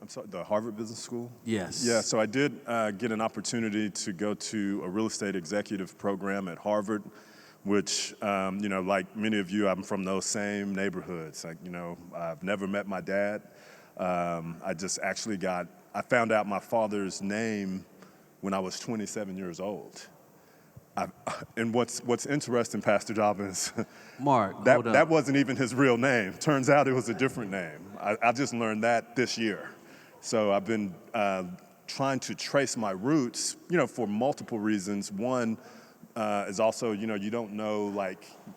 I'm sorry, the Harvard Business School? Yes. Yeah, so I did get an opportunity to go to a real estate executive program at Harvard, which, like many of you, I'm from those same neighborhoods. I've never met my dad. I found out my father's name when I was 27 years old. And what's interesting, Pastor Dobbins, Mark, that wasn't even his real name. Turns out it was a different name. I just learned that this year. So I've been trying to trace my roots, for multiple reasons. One is also, you don't know,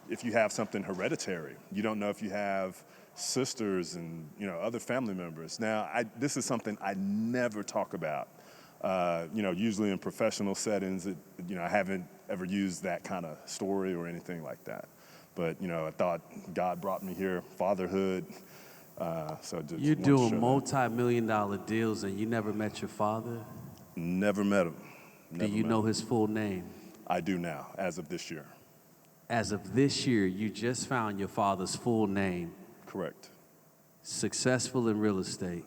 if you have something hereditary. You don't know if you have sisters and, other family members. Now, this is something I never talk about. Usually in professional settings, I haven't ever used that kind of story or anything like that. But, I thought God brought me here, fatherhood. You're doing multi-million-dollar deals and you never met your father? Never met him. Do you know his full name? I do now, as of this year. As of this year, you just found your father's full name. Correct. Successful in real estate.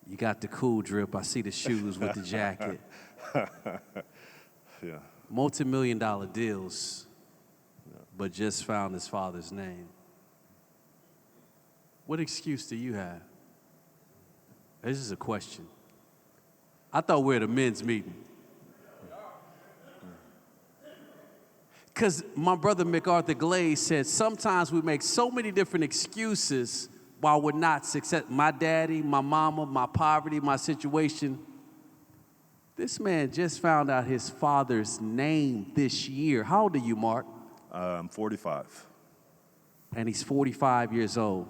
You got the cool drip. I see the shoes with the jacket. Yeah. Multi-million-dollar deals, but just found his father's name. What excuse do you have? This is a question. I thought we were at a men's meeting. Because my brother MacArthur Glaze said sometimes we make so many different excuses while we're not successful. My daddy, my mama, my poverty, my situation. This man just found out his father's name this year. How old are you, Mark? I'm 45. And he's 45 years old,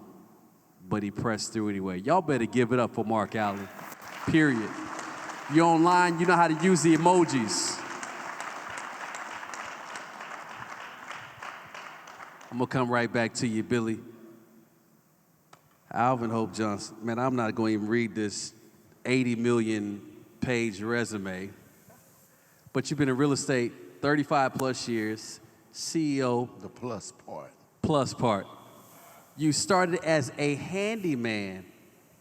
but he pressed through anyway. Y'all better give it up for Mark Allen, period. You're online, you know how to use the emojis. I'm gonna come right back to you, Billy. Alvin Hope Johnson. Man, I'm not going to even read this 80 million page resume, but you've been in real estate 35 plus years, CEO. The plus part. Plus part. You started as a handyman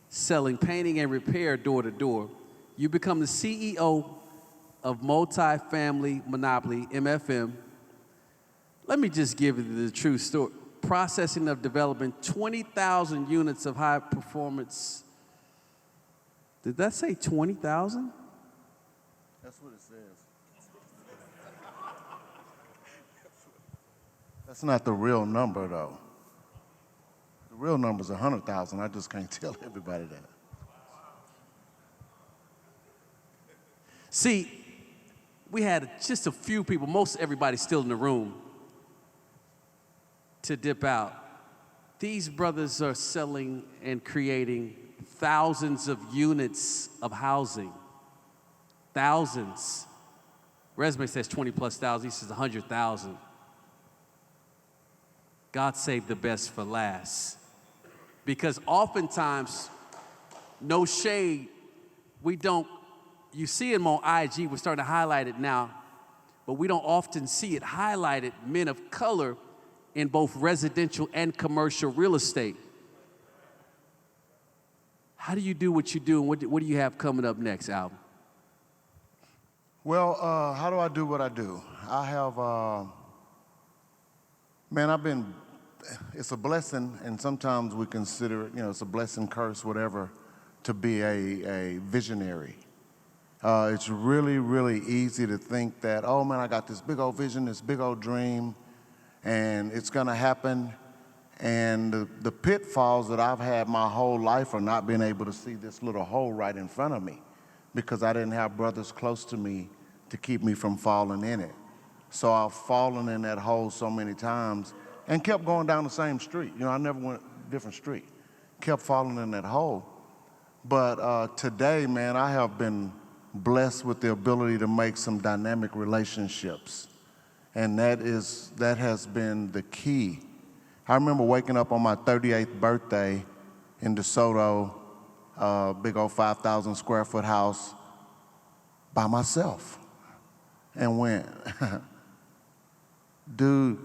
selling painting and repair door to door. You become the CEO of Multifamily Monopoly, MFM. Let me just give you the true story. Processing of developing 20,000 units of high performance. Did that say 20,000? That's what it says. That's not the real number, though. The real number's 100,000. I just can't tell everybody that. See, we had just a few people, most everybody's still in the room, to dip out. These brothers are selling and creating thousands of units of housing. Thousands. Resume says 20 plus thousand, he says 100,000. God saved the best for last. Because oftentimes, no shade, you see him on IG, we're starting to highlight it now, but we don't often see it highlighted, men of color in both residential and commercial real estate. How do you do what you do, and what do you have coming up next, Alvin? Well, how do I do what I do? I have, it's a blessing, and sometimes we consider it, it's a blessing, curse, whatever, to be a visionary. It's really, really easy to think that, oh man, I got this big old vision, this big old dream, and it's gonna happen. And the pitfalls that I've had my whole life are not being able to see this little hole right in front of me because I didn't have brothers close to me to keep me from falling in it. So I've fallen in that hole so many times and kept going down the same street. I never went a different street. Kept falling in that hole. But today, man, I have been blessed with the ability to make some dynamic relationships. And that has been the key. I remember waking up on my 38th birthday in DeSoto, big old 5,000 square foot house by myself, and went, dude,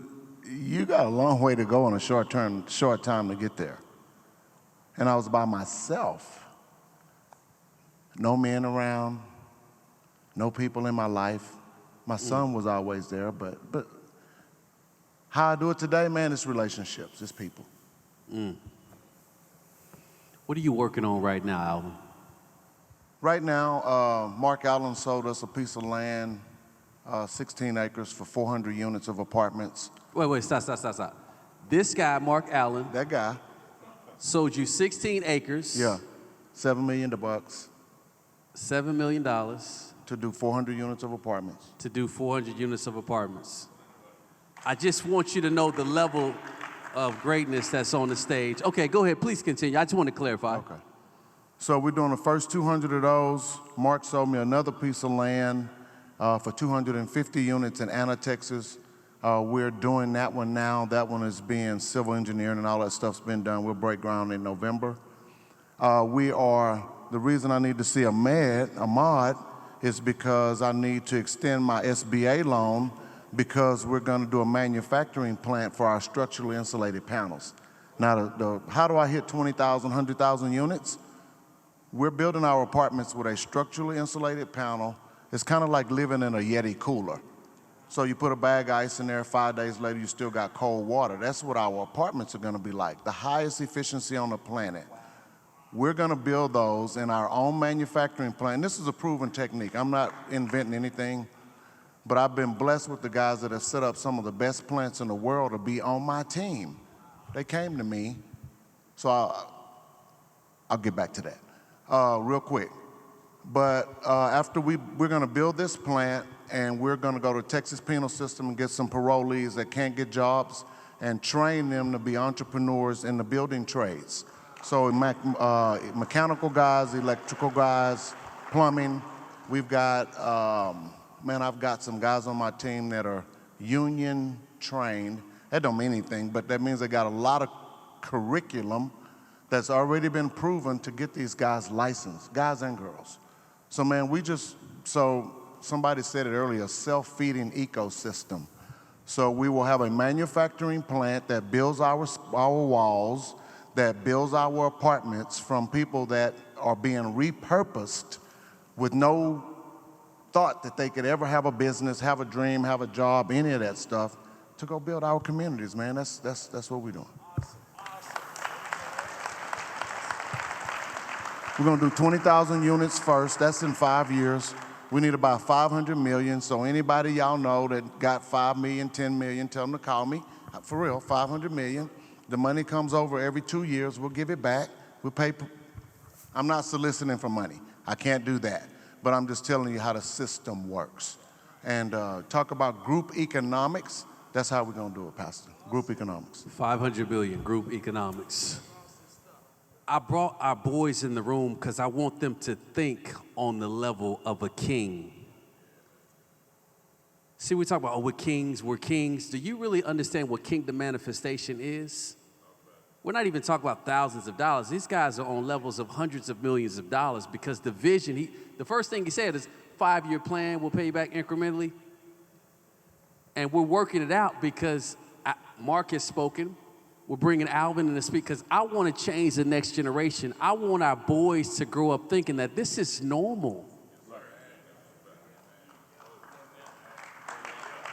you got a long way to go in a short time to get there. And I was by myself. No men around, no people in my life. My son was always there, but how I do it today, man, it's relationships, it's people. What are you working on right now, Alvin? Right now, Mark Allen sold us a piece of land, 16 acres for 400 units of apartments. Wait, stop. This guy, Mark Allen, That guy, sold you 16 acres. yeah, $7 million $7 million to do 400 units of apartments. to do 400 units of apartments. I just want you to know the level of greatness that's on the stage. Okay, go ahead, please continue. I just want to clarify. Okay. So we're doing the first 200 of those. Mark sold me another piece of land for 250 units in Anna, Texas. We're doing that one now. That one is being civil engineered and all that stuff's been done. We'll break ground in November. The reason I need to see Ahmad, is because I need to extend my SBA loan because we're going to do a manufacturing plant for our structurally insulated panels. Now, how do I hit 20,000, 100,000 units? We're building our apartments with a structurally insulated panel. It's kind of like living in a Yeti cooler. So you put a bag of ice in there, 5 days later you still got cold water. That's what our apartments are going to be like, the highest efficiency on the planet. We're going to build those in our own manufacturing plant. This is a proven technique. I'm not inventing anything, but I've been blessed with the guys that have set up some of the best plants in the world to be on my team. They came to me, so I'll get back to that real quick. But after we're going to build this plant, and we're going to go to Texas penal system and get some parolees that can't get jobs and train them to be entrepreneurs in the building trades. So mechanical guys, electrical guys, plumbing. We've got, I've got some guys on my team that are union trained. That don't mean anything, but that means they got a lot of curriculum that's already been proven to get these guys licensed, guys and girls. So man, so somebody said it earlier, self-feeding ecosystem. So we will have a manufacturing plant that builds our walls, that builds our apartments from people that are being repurposed with no thought that they could ever have a business, have a dream, have a job, any of that stuff, to go build our communities, man. That's what we're doing. We're gonna do 20,000 units first. That's in 5 years. We need about 500 million. So anybody y'all know that got 5 million, 10 million, tell them to call me. For real, 500 million. The money comes over every 2 years. We'll give it back. We'll pay. I'm not soliciting for money. I can't do that. But I'm just telling you how the system works. And talk about group economics. That's how we're gonna do it, Pastor. Group economics. 500 billion, group economics. I brought our boys in the room because I want them to think on the level of a king. See, we talk about, we're kings. Do you really understand what kingdom manifestation is? We're not even talking about thousands of dollars. These guys are on levels of hundreds of millions of dollars because the vision, the first thing he said is 5-year plan, we'll pay you back incrementally. And we're working it out because Mark has spoken. We're bringing Alvin in to speak because I want to change the next generation. I want our boys to grow up thinking that this is normal.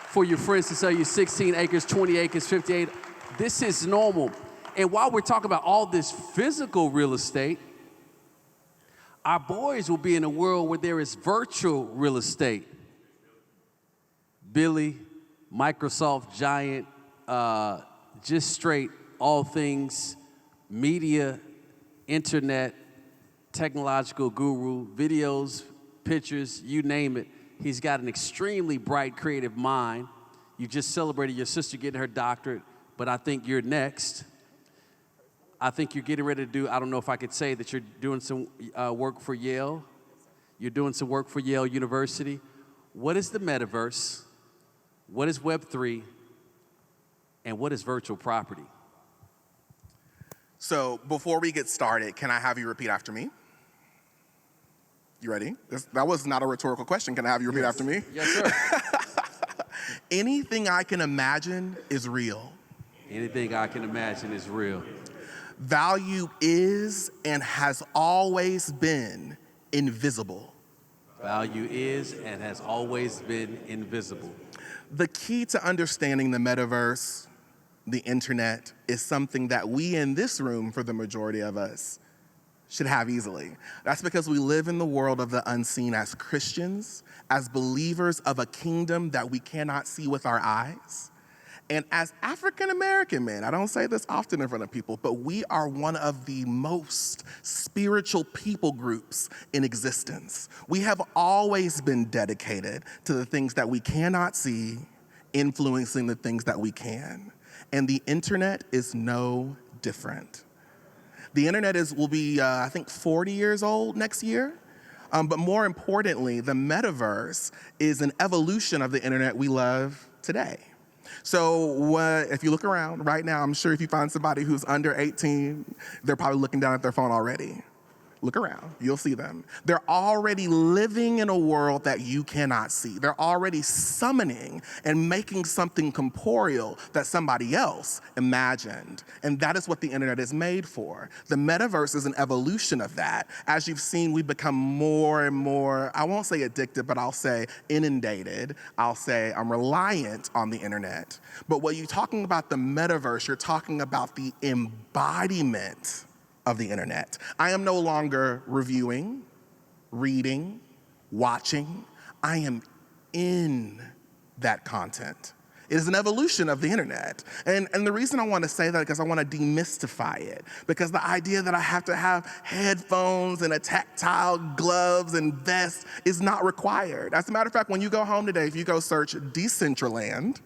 For your friends to sell you 16 acres, 20 acres, 58, this is normal. And while we're talking about all this physical real estate, our boys will be in a world where there is virtual real estate. Billy, Microsoft giant, just straight all things media, internet, technological guru, videos, pictures, you name it. He's got an extremely bright, creative mind. You just celebrated your sister getting her doctorate, but I think you're next. I think you're getting ready to do, I don't know if I could say that you're doing some work for Yale. You're doing some work for Yale University. What is the metaverse? What is Web3? And what is virtual property? So before we get started, can I have you repeat after me? You ready? That was not a rhetorical question. Can I have you repeat after me? Yes, sir. Anything I can imagine is real. Anything I can imagine is real. Value is and has always been invisible. Value is and has always been invisible. The key to understanding the metaverse, the internet, is something that we in this room, for the majority of us, should have easily. That's because we live in the world of the unseen as Christians, as believers of a kingdom that we cannot see with our eyes. And as African American men, I don't say this often in front of people, but we are one of the most spiritual people groups in existence. We have always been dedicated to the things that we cannot see, influencing the things that we can. And the internet is no different. The internet will be, I think, 40 years old next year. But more importantly, the metaverse is an evolution of the internet we love today. So if you look around right now, I'm sure if you find somebody who's under 18, they're probably looking down at their phone already. Look around, you'll see them. They're already living in a world that you cannot see. They're already summoning and making something corporeal that somebody else imagined. And that is what the internet is made for. The metaverse is an evolution of that. As you've seen, we've become more and more, I won't say addicted, but I'll say inundated. I'll say I'm reliant on the internet. But when you're talking about the metaverse, you're talking about the embodiment of the internet. I am no longer reviewing, reading, watching. I am in that content. It is an evolution of the internet. And the reason I want to say that is because I want to demystify it. Because the idea that I have to have headphones and a tactile gloves and vest is not required. As a matter of fact, when you go home today, if you go search Decentraland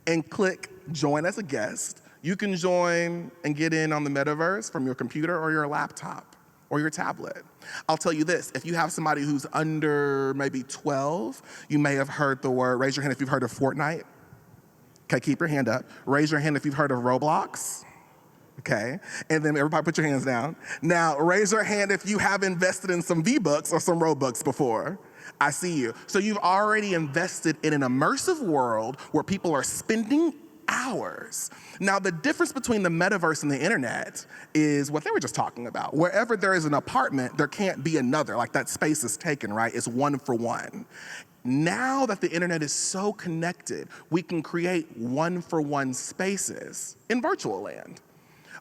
and click join as a guest, you can join and get in on the metaverse from your computer or your laptop or your tablet. I'll tell you this, if you have somebody who's under maybe 12, you may have heard the word, raise your hand if you've heard of Fortnite. Okay, keep your hand up. Raise your hand if you've heard of Roblox. Okay, and then everybody put your hands down. Now, raise your hand if you have invested in some V-Bucks or some Robux before. I see you. So you've already invested in an immersive world where people are spending hours. Now, the difference between the metaverse and the internet is what they were just talking about. Wherever there is an apartment, there can't be another. Like, that space is taken, right? It's one for one. Now that the internet is so connected, we can create one-for-one spaces in virtual land.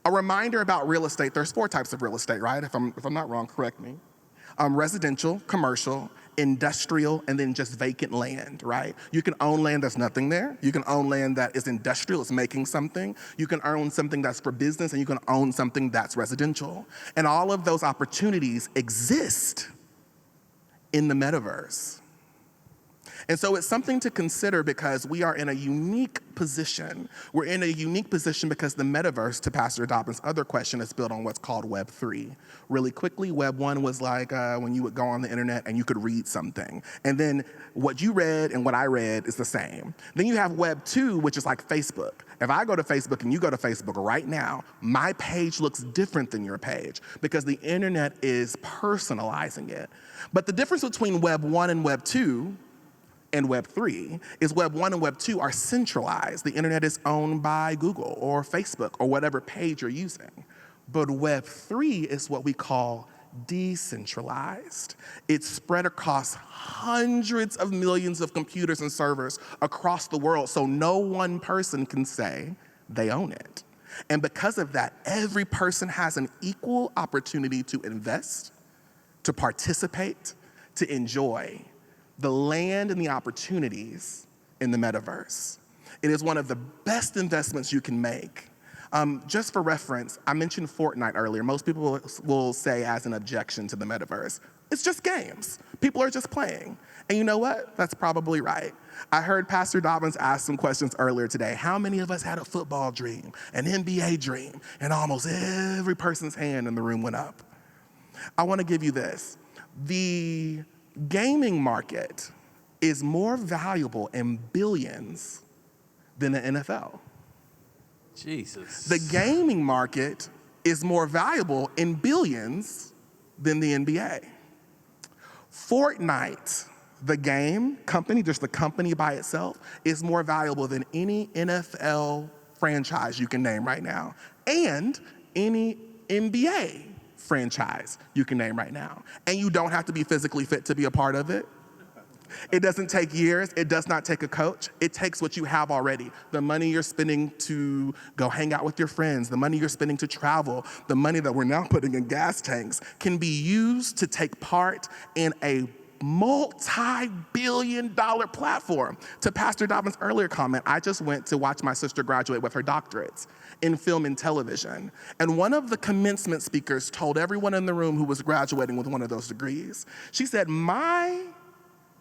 A reminder about real estate, there's 4 types of real estate, right? If I'm not wrong, correct me. Residential, commercial, industrial, and then just vacant land, right? You can own land that's nothing there. You can own land that is industrial, it's making something. You can own something that's for business, and you can own something that's residential. And all of those opportunities exist in the metaverse. And so it's something to consider because we are in a unique position. We're in a unique position because the metaverse, to Pastor Dobbins' other question, is built on what's called Web 3. Really quickly, Web 1 was like when you would go on the internet and you could read something. And then what you read and what I read is the same. Then you have Web 2, which is like Facebook. If I go to Facebook and you go to Facebook right now, my page looks different than your page because the internet is personalizing it. But the difference between Web 1 and Web 2 and Web 3 is Web 1 and Web 2 are centralized. The internet is owned by Google or Facebook or whatever page you're using. But Web 3 is what we call decentralized. It's spread across hundreds of millions of computers and servers across the world, so no one person can say they own it. And because of that, every person has an equal opportunity to invest, to participate, to enjoy the land and the opportunities in the metaverse. It is one of the best investments you can make. Just for reference, I mentioned Fortnite earlier. Most people will say as an objection to the metaverse, it's just games. People are just playing. And you know what? That's probably right. I heard Pastor Dobbins ask some questions earlier today. How many of us had a football dream, an NBA dream? And almost every person's hand in the room went up. I want to give you this. The gaming market is more valuable in billions than the NFL. Jesus. The gaming market is more valuable in billions than the NBA. Fortnite, the game company, just the company by itself, is more valuable than any NFL franchise you can name right now, and any NBA franchise you can name right now. And you don't have to be physically fit to be a part of it. It doesn't take years. It does not take a coach. It takes what you have already. The money you're spending to go hang out with your friends, the money you're spending to travel, the money that we're now putting in gas tanks can be used to take part in a multi-billion-dollar platform. To Pastor Dobbins' earlier comment, I just went to watch my sister graduate with her doctorates in film and television. And one of the commencement speakers told everyone in the room who was graduating with one of those degrees, she said, my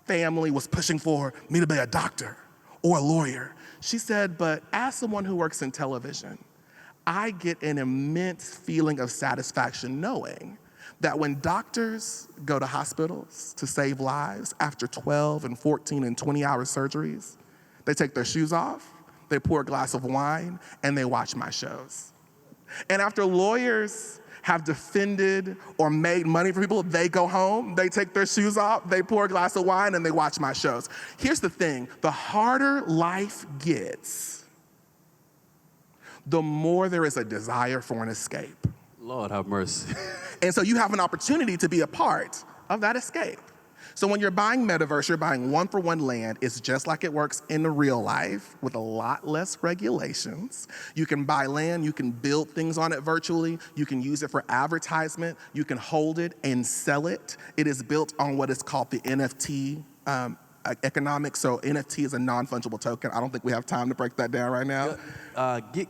family was pushing for me to be a doctor or a lawyer. She said, but as someone who works in television, I get an immense feeling of satisfaction knowing that when doctors go to hospitals to save lives after 12 and 14 and 20-hour surgeries, they take their shoes off, they pour a glass of wine, and they watch my shows. And after lawyers have defended or made money for people, they go home, they take their shoes off, they pour a glass of wine, and they watch my shows. Here's the thing, the harder life gets, the more there is a desire for an escape. Lord have mercy. And so you have an opportunity to be a part of that escape. So when you're buying metaverse, you're buying one-for-one land. It's just like it works in the real life with a lot less regulations. You can buy land, you can build things on it virtually, you can use it for advertisement, you can hold it and sell it. It is built on what is called the NFT economics. So NFT is a non-fungible token. I don't think we have time to break that down right now.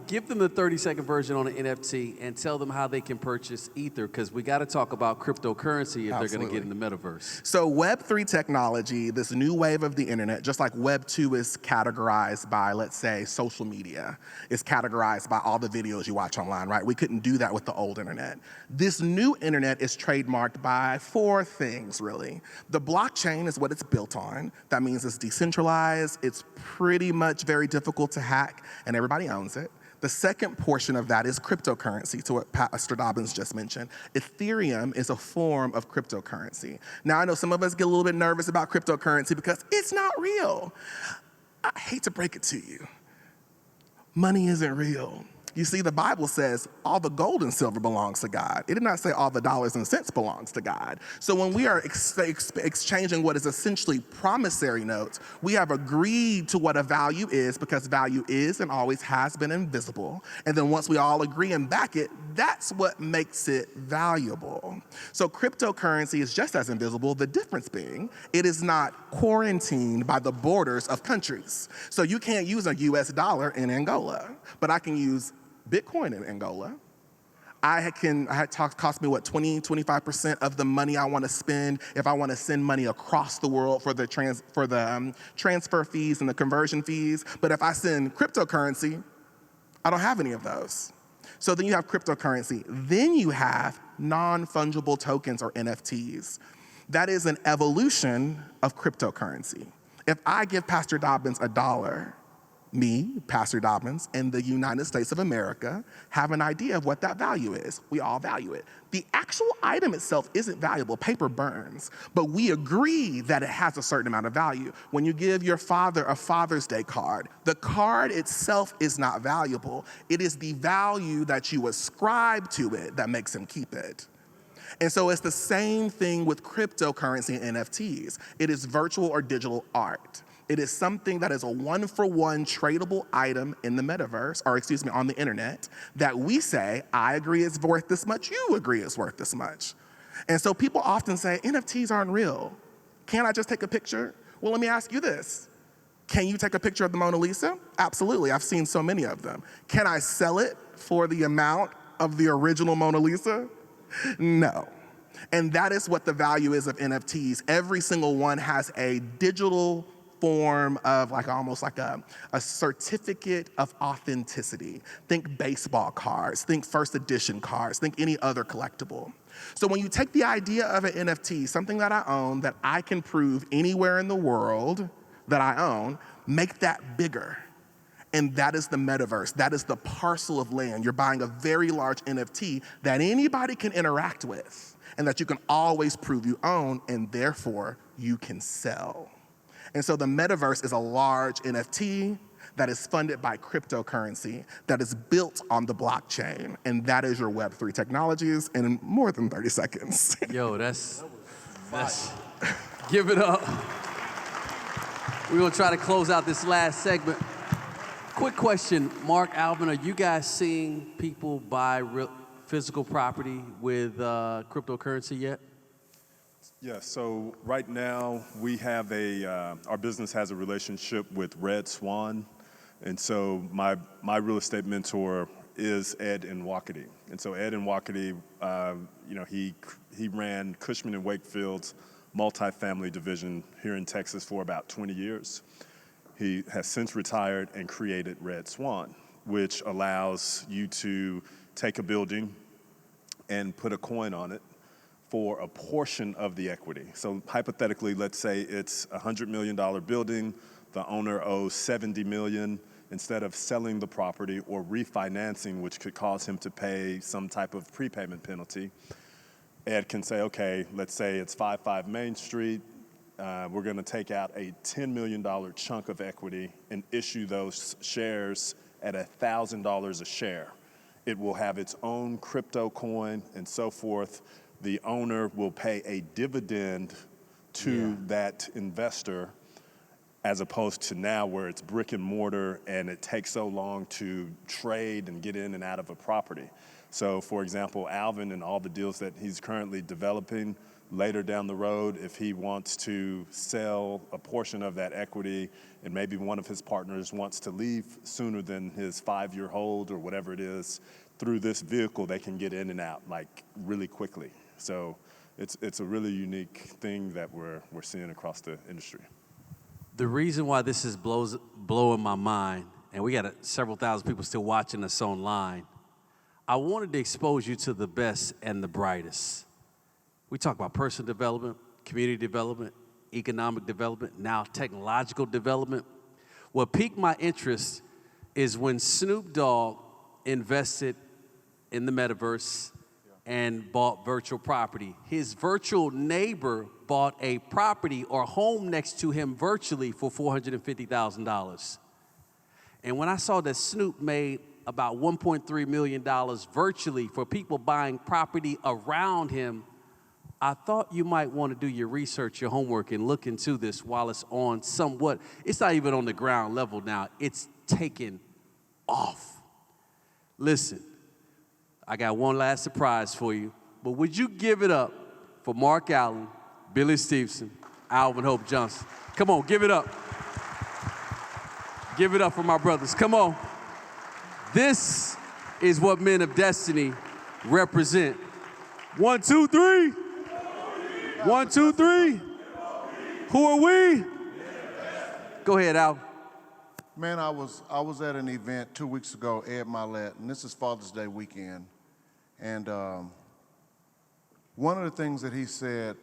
Give them the 30-second version on the NFT and tell them how they can purchase Ether, because we got to talk about cryptocurrency if they're going to get in the metaverse. So Web3 technology, this new wave of the internet, just like Web2 is categorized by, let's say, social media, is categorized by all the videos you watch online, right? We couldn't do that with the old internet. This new internet is trademarked by 4 things, really. The blockchain is what it's built on. That means it's decentralized, it's pretty much very difficult to hack, and everybody owns it. The second portion of that is cryptocurrency, to what Pastor Dobbins just mentioned. Ethereum is a form of cryptocurrency. Now, I know some of us get a little bit nervous about cryptocurrency because it's not real. I hate to break it to you. Money isn't real. You see, the Bible says all the gold and silver belongs to God. It did not say all the dollars and cents belongs to God. So when we are exchanging what is essentially promissory notes, we have agreed to what a value is because value is and always has been invisible. And then once we all agree and back it, that's what makes it valuable. So cryptocurrency is just as invisible, the difference being it is not quarantined by the borders of countries. So you can't use a US dollar in Angola, but I can use Bitcoin in Angola. Cost me what, 25% of the money I want to spend if I want to send money across the world for the transfer fees and the conversion fees. But if I send cryptocurrency, I don't have any of those. So then you have cryptocurrency. Then you have non-fungible tokens or NFTs. That is an evolution of cryptocurrency. If I give Pastor Dobbins $1, me, Pastor Dobbins, and the United States of America have an idea of what that value is. We all value it. The actual item itself isn't valuable. Paper burns. But we agree that it has a certain amount of value. When you give your father a Father's Day card, the card itself is not valuable. It is the value that you ascribe to it that makes him keep it. And so it's the same thing with cryptocurrency and NFTs. It is virtual or digital art. It is something that is a one-for-one tradable item in the metaverse, or excuse me, on the internet, that we say, I agree it's worth this much, you agree it's worth this much. And so people often say, NFTs aren't real. Can't I just take a picture? Well, let me ask you this. Can you take a picture of the Mona Lisa? Absolutely, I've seen so many of them. Can I sell it for the amount of the original Mona Lisa? No. And that is what the value is of NFTs. Every single one has a digital form of almost like a certificate of authenticity. Think baseball cards, think first edition cards, think any other collectible. So when you take the idea of an NFT, something that I own that I can prove anywhere in the world that I own, make that bigger. And that is the metaverse. That is the parcel of land. You're buying a very large NFT that anybody can interact with and that you can always prove you own, and therefore you can sell. And so the metaverse is a large NFT that is funded by cryptocurrency that is built on the blockchain. And that is your Web3 technologies in more than 30 seconds. Yo, that's give it up. We're gonna try to close out this last segment. Quick question, Mark, Alvin, are you guys seeing people buy real physical property with cryptocurrency yet? Yeah, so right now we have our business has a relationship with Red Swan. And so my real estate mentor is Ed Nwakadi. And so Ed Nwakadi, he ran Cushman & Wakefield's multifamily division here in Texas for about 20 years. He has since retired and created Red Swan, which allows you to take a building and put a coin on it for a portion of the equity. So hypothetically, let's say it's a $100 million building, the owner owes $70 million. Instead of selling the property or refinancing, which could cause him to pay some type of prepayment penalty, Ed can say, okay, let's say it's 55 Main Street, we're gonna take out a $10 million chunk of equity and issue those shares at $1,000 a share. It will have its own crypto coin and so forth. The owner will pay a dividend to that investor, as opposed to now where it's brick and mortar and it takes so long to trade and get in and out of a property. So for example, Alvin and all the deals that he's currently developing, later down the road, if he wants to sell a portion of that equity and maybe one of his partners wants to leave sooner than his 5-year hold or whatever it is, through this vehicle, they can get in and out like really quickly. So it's a really unique thing that we're seeing across the industry. The reason why this is blowing my mind, and we got several thousand people still watching us online, I wanted to expose you to the best and the brightest. We talk about personal development, community development, economic development, now technological development. What piqued my interest is when Snoop Dogg invested in the metaverse and bought virtual property. His virtual neighbor bought a property or home next to him virtually for $450,000. And when I saw that Snoop made about $1.3 million virtually for people buying property around him, I thought you might want to do your research, your homework, and look into this while it's on somewhat, it's not even on the ground level now, it's taken off. Listen, I got one last surprise for you, but would you give it up for Mark Allen, Billy Stevenson, Alvin Hope Johnson? Come on, give it up. Give it up for my brothers, come on. This is what men of destiny represent. 1, 2, 3. 1, 2, 3. Who are we? Go ahead, Al. Man, I was at an event 2 weeks ago, Ed Milet, and this is Father's Day weekend. And one of the things that he said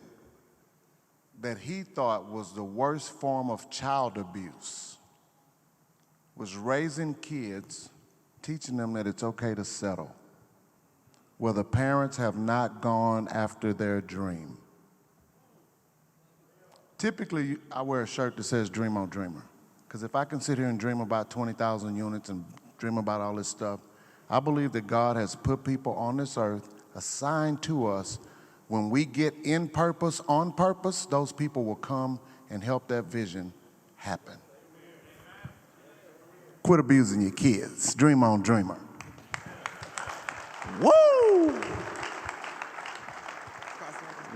that he thought was the worst form of child abuse was raising kids, teaching them that it's okay to settle, where the parents have not gone after their dream. Typically, I wear a shirt that says Dream on Dreamer, because if I can sit here and dream about 20,000 units and dream about all this stuff, I believe that God has put people on this earth assigned to us. When we get in purpose, on purpose, those people will come and help that vision happen. Quit abusing your kids. Dream on, dreamer. Woo!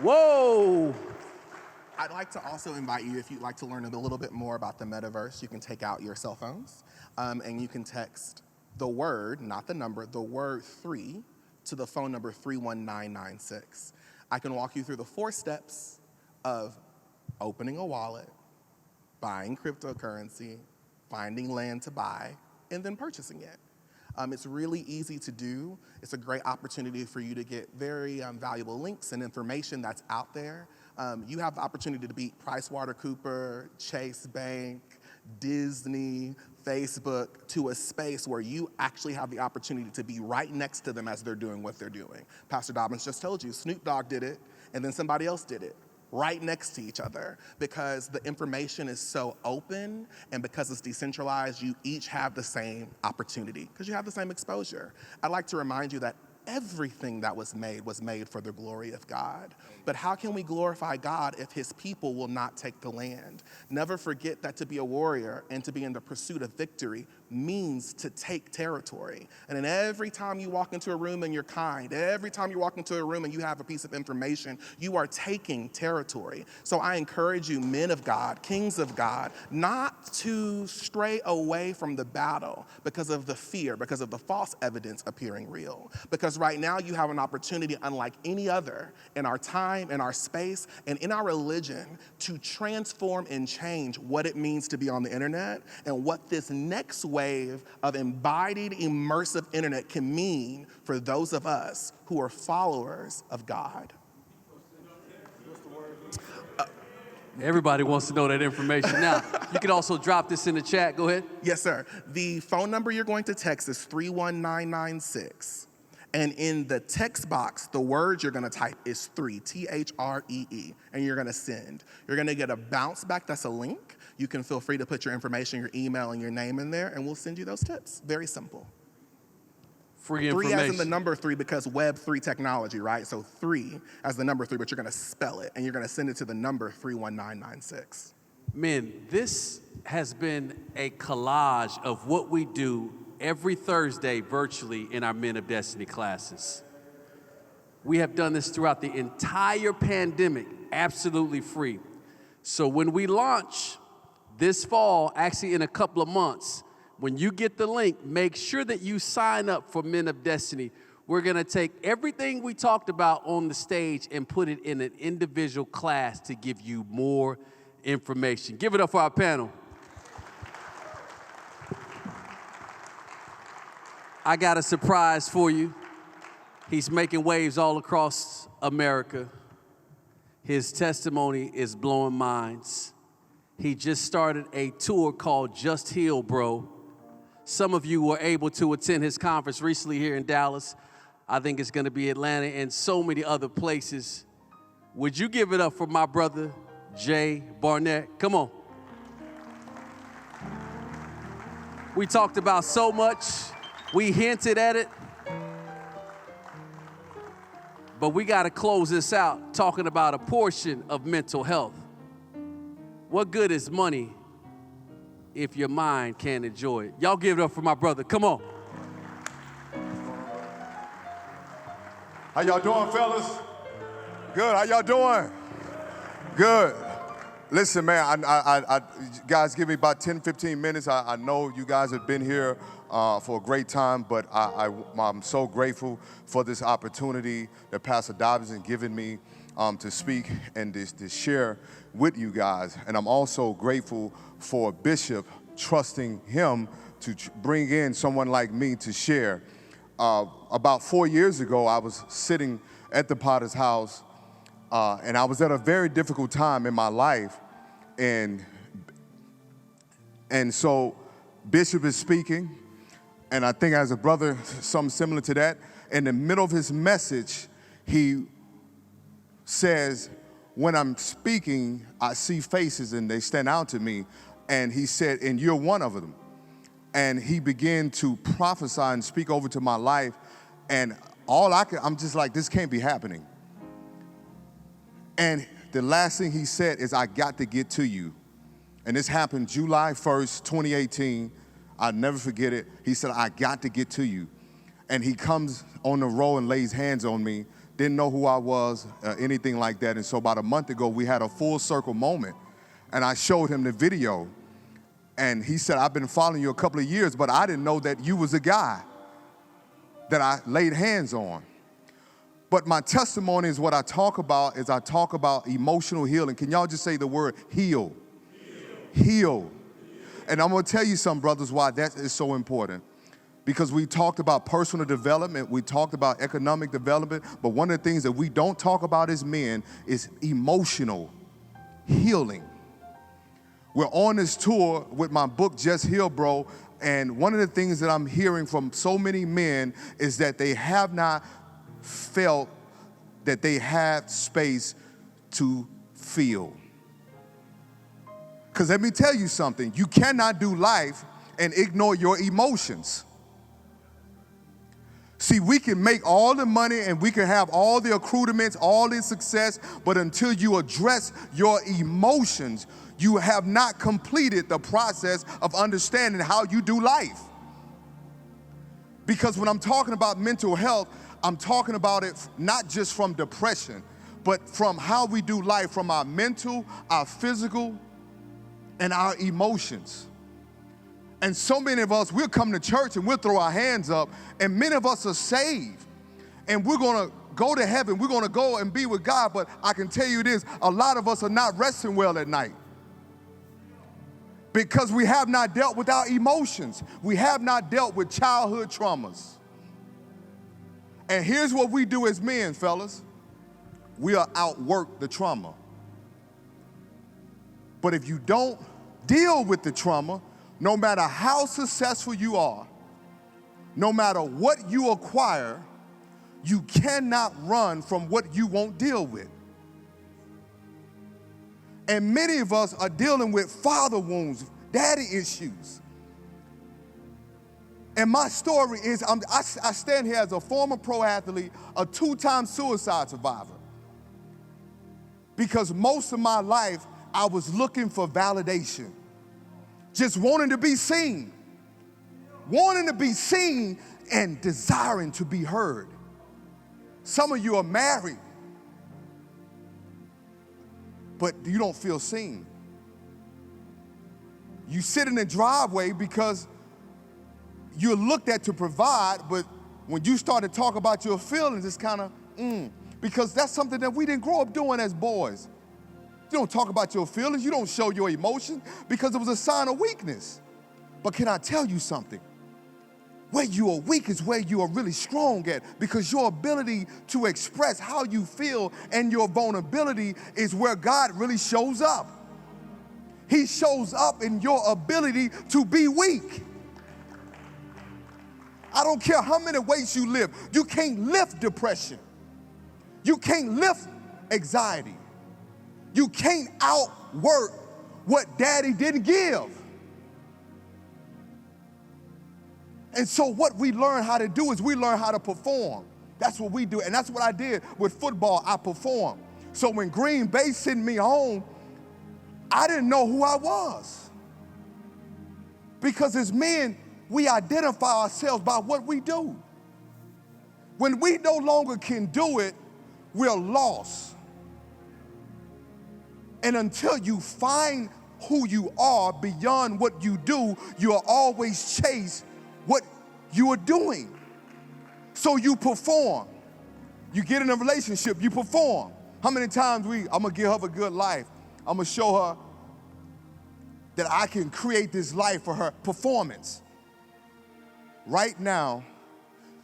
Whoa! I'd like to also invite you, if you'd like to learn a little bit more about the metaverse, you can take out your cell phones and you can text the word, not the number, the word 3 to the phone number 31996. I can walk you through the 4 steps of opening a wallet, buying cryptocurrency, finding land to buy, and then purchasing it. It's really easy to do. It's a great opportunity for you to get very valuable links and information that's out there. You have the opportunity to beat PricewaterhouseCoopers, Chase Bank, Disney, Facebook, to a space where you actually have the opportunity to be right next to them as they're doing what they're doing. Pastor Dobbins just told you, Snoop Dogg did it, and then somebody else did it, right next to each other, because the information is so open, and because it's decentralized, you each have the same opportunity, because you have the same exposure. I'd like to remind you that everything that was made for the glory of God. But how can we glorify God if his people will not take the land? Never forget that to be a warrior and to be in the pursuit of victory means to take territory. And then every time you walk into a room and you're kind, every time you walk into a room and you have a piece of information, you are taking territory. So I encourage you, men of God, kings of God, not to stray away from the battle because of the fear, because of the false evidence appearing real. Because right now you have an opportunity unlike any other in our time, in our space, and in our religion to transform and change what it means to be on the internet and what this next wave of embodied, immersive internet can mean for those of us who are followers of God. Everybody wants to know that information now. You can also drop this in the chat. Go ahead. Yes, sir. The phone number you're going to text is 31996. And in the text box, the word you're going to type is 3, T-H-R-E-E, and you're going to send. You're going to get a bounce back. That's a link. You can feel free to put your information, your email, and your name in there, and we'll send you those tips. Very simple. Free information. 3 as in the number 3 because Web3 technology, right? So 3 as the number 3, but you're going to spell it, and you're going to send it to the number 31996. Men, this has been a collage of what we do every Thursday virtually in our Men of Destiny classes. We have done this throughout the entire pandemic, absolutely free. So when we launch this fall, actually in a couple of months, when you get the link, make sure that you sign up for Men of Destiny. We're gonna take everything we talked about on the stage and put it in an individual class to give you more information. Give it up for our panel. I got a surprise for you. He's making waves all across America. His testimony is blowing minds. He just started a tour called Just Heal, Bro. Some of you were able to attend his conference recently here in Dallas. I think it's going to be Atlanta and so many other places. Would you give it up for my brother, Jay Barnett? Come on. We talked about so much. We hinted at it. But we got to close this out talking about a portion of mental health. What good is money if your mind can't enjoy it? Y'all give it up for my brother. Come on. How y'all doing, fellas? Good. How y'all doing? Good. Listen, man, I guys, give me about 10, 15 minutes. I know you guys have been here for a great time, but I'm so grateful for this opportunity that Pastor Dobbins has given me to speak and to share with you guys. And I'm also grateful for Bishop trusting him to bring in someone like me to share. About 4 years ago, I was sitting at the Potter's house, and I was at a very difficult time in my life. And so Bishop is speaking, and I think as a brother, something similar to that. In the middle of his message, he says, when I'm speaking, I see faces and they stand out to me. And he said, and you're one of them. And he began to prophesy and speak over to my life. And I'm just like, this can't be happening. And the last thing he said is, I got to get to you. And this happened July 1st, 2018. I'll never forget it. He said, I got to get to you. And he comes on the row and lays hands on me. Didn't know who I was, anything like that. And so about a month ago, we had a full circle moment. And I showed him the video. And he said, I've been following you a couple of years, but I didn't know that you was a guy that I laid hands on. But my testimony is what I talk about emotional healing. Can y'all just say the word heal? Heal. And I'm going to tell you something, brothers, why that is so important. Because we talked about personal development, we talked about economic development, but one of the things that we don't talk about as men is emotional healing. We're on this tour with my book, Just Heal, Bro, and one of the things that I'm hearing from so many men is that they have not felt that they have space to feel. Because let me tell you something, you cannot do life and ignore your emotions. See, we can make all the money and we can have all the accoutrements, all the success, but until you address your emotions, you have not completed the process of understanding how you do life. Because when I'm talking about mental health, I'm talking about it not just from depression, but from how we do life, from our mental, our physical, and our emotions. And so many of us, we'll come to church and we'll throw our hands up, and many of us are saved. And we're going to go to heaven. We're going to go and be with God. But I can tell you this, a lot of us are not resting well at night. Because we have not dealt with our emotions. We have not dealt with childhood traumas. And here's what we do as men, fellas. We'll outwork the trauma. But if you don't deal with the trauma, no matter how successful you are, no matter what you acquire, you cannot run from what you won't deal with. And many of us are dealing with father wounds, daddy issues. And my story is, I stand here as a former pro athlete, a 2-time suicide survivor. Because most of my life, I was looking for validation. Just wanting to be seen. Wanting to be seen and desiring to be heard. Some of you are married, but you don't feel seen. You sit in the driveway because you're looked at to provide, but when you start to talk about your feelings, it's kind of, because that's something that we didn't grow up doing as boys. You don't talk about your feelings, you don't show your emotions because it was a sign of weakness. But can I tell you something? Where you are weak is where you are really strong at, because your ability to express how you feel and your vulnerability is where God really shows up. He shows up in your ability to be weak. I don't care how many weights you lift. You can't lift depression. You can't lift anxiety. You can't outwork what daddy didn't give. And so what we learn how to do is we learn how to perform. That's what we do, and that's what I did with football. I performed. So when Green Bay sent me home, I didn't know who I was. Because as men, we identify ourselves by what we do. When we no longer can do it, we're lost. And until you find who you are beyond what you do, you'll always chase what you are doing. So you perform. You get in a relationship, you perform. How many times I'm gonna give her a good life. I'm gonna show her that I can create this life for her. Performance. Right now,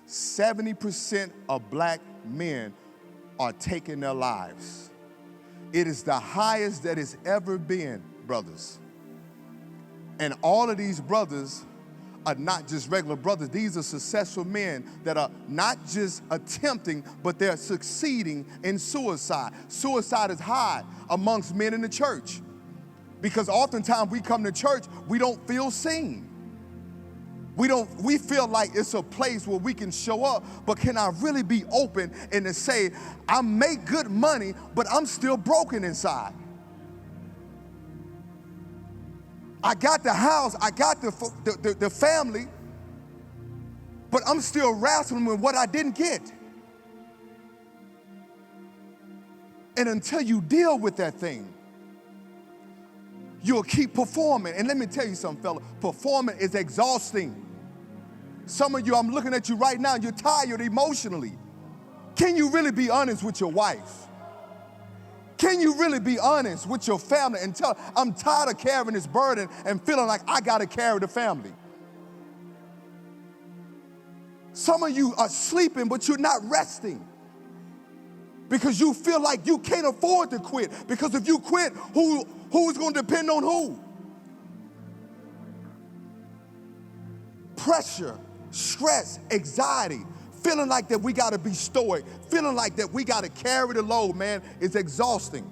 70% of black men are taking their lives. It is the highest that it's ever been, brothers. And all of these brothers are not just regular brothers. These are successful men that are not just attempting, but they're succeeding in suicide. Suicide is high amongst men in the church because oftentimes we come to church, we don't feel seen. We feel like it's a place where we can show up, but can I really be open and to say, I make good money, but I'm still broken inside. I got the house, I got the family, but I'm still wrestling with what I didn't get. And until you deal with that thing, you'll keep performing. And let me tell you something, fella, performing is exhausting. Some of you, I'm looking at you right now, you're tired emotionally. Can you really be honest with your wife? Can you really be honest with your family and tell, I'm tired of carrying this burden and feeling like I gotta carry the family? Some of you are sleeping, but you're not resting because you feel like you can't afford to quit. Because if you quit, who's gonna depend on who? Pressure, stress, anxiety, feeling like that we gotta be stoic, feeling like that we gotta carry the load, man, is exhausting.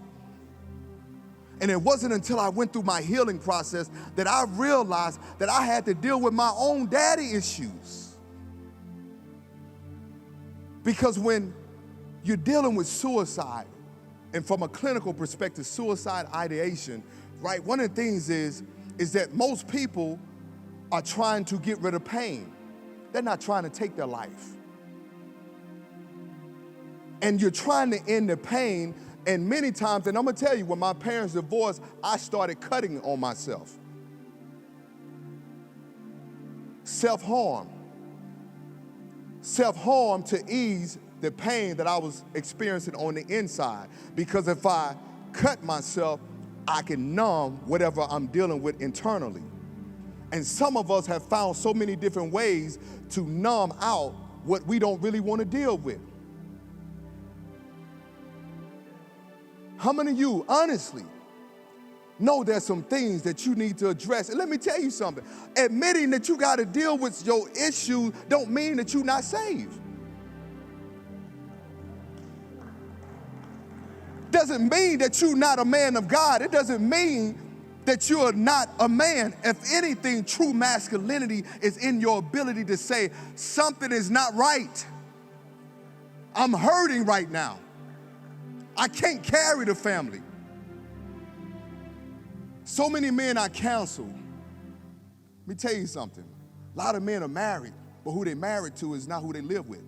And it wasn't until I went through my healing process that I realized that I had to deal with my own daddy issues. Because when you're dealing with suicide, and from a clinical perspective, suicide ideation, right, one of the things is that most people are trying to get rid of pain. They're not trying to take their life. And you're trying to end the pain, and many times, and I'm gonna tell you, when my parents divorced, I started cutting on myself. Self-harm. Self-harm to ease the pain that I was experiencing on the inside. Because if I cut myself, I can numb whatever I'm dealing with internally. And some of us have found so many different ways to numb out what we don't really want to deal with. How many of you, honestly, know there's some things that you need to address? And let me tell you something. Admitting that you got to deal with your issue don't mean that you're not saved. Doesn't mean that you're not a man of God. It doesn't mean that you're not a man. If anything, true masculinity is in your ability to say, something is not right. I'm hurting right now. I can't carry the family. So many men I counsel. Let me tell you something. A lot of men are married, but who they married to is not who they live with.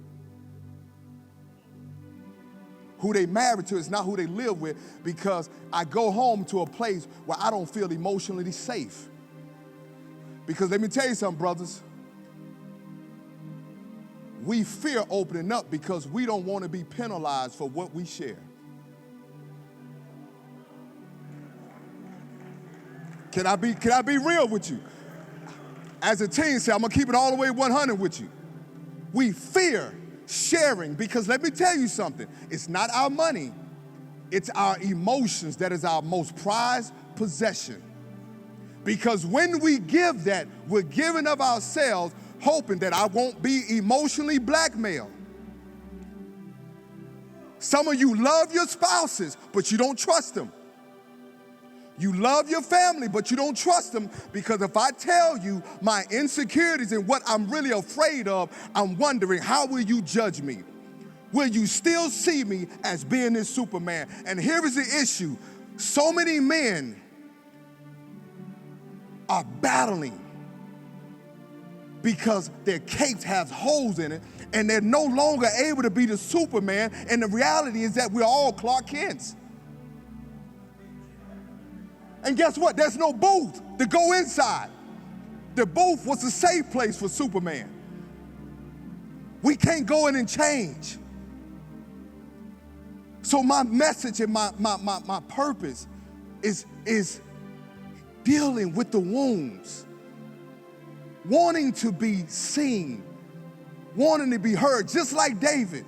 Who they married to is not who they live with, because I go home to a place where I don't feel emotionally safe. Because let me tell you something, brothers. We fear opening up because we don't want to be penalized for what we share. Can I be real with you? As a teen, say, I'm gonna keep it all the way 100 with you. We fear sharing because let me tell you something. It's not our money. It's our emotions that is our most prized possession. Because when we give that, we're giving of ourselves hoping that I won't be emotionally blackmailed. Some of you love your spouses, but you don't trust them. You love your family, but you don't trust them, because if I tell you my insecurities and what I'm really afraid of, I'm wondering, how will you judge me? Will you still see me as being this Superman? And here is the issue. So many men are battling because their capes have holes in it, and they're no longer able to be the Superman, and the reality is that we're all Clark Kents. And guess what? There's no booth to go inside. The booth was a safe place for Superman. We can't go in and change. So my message and my purpose is dealing with the wounds, wanting to be seen, wanting to be heard, just like David.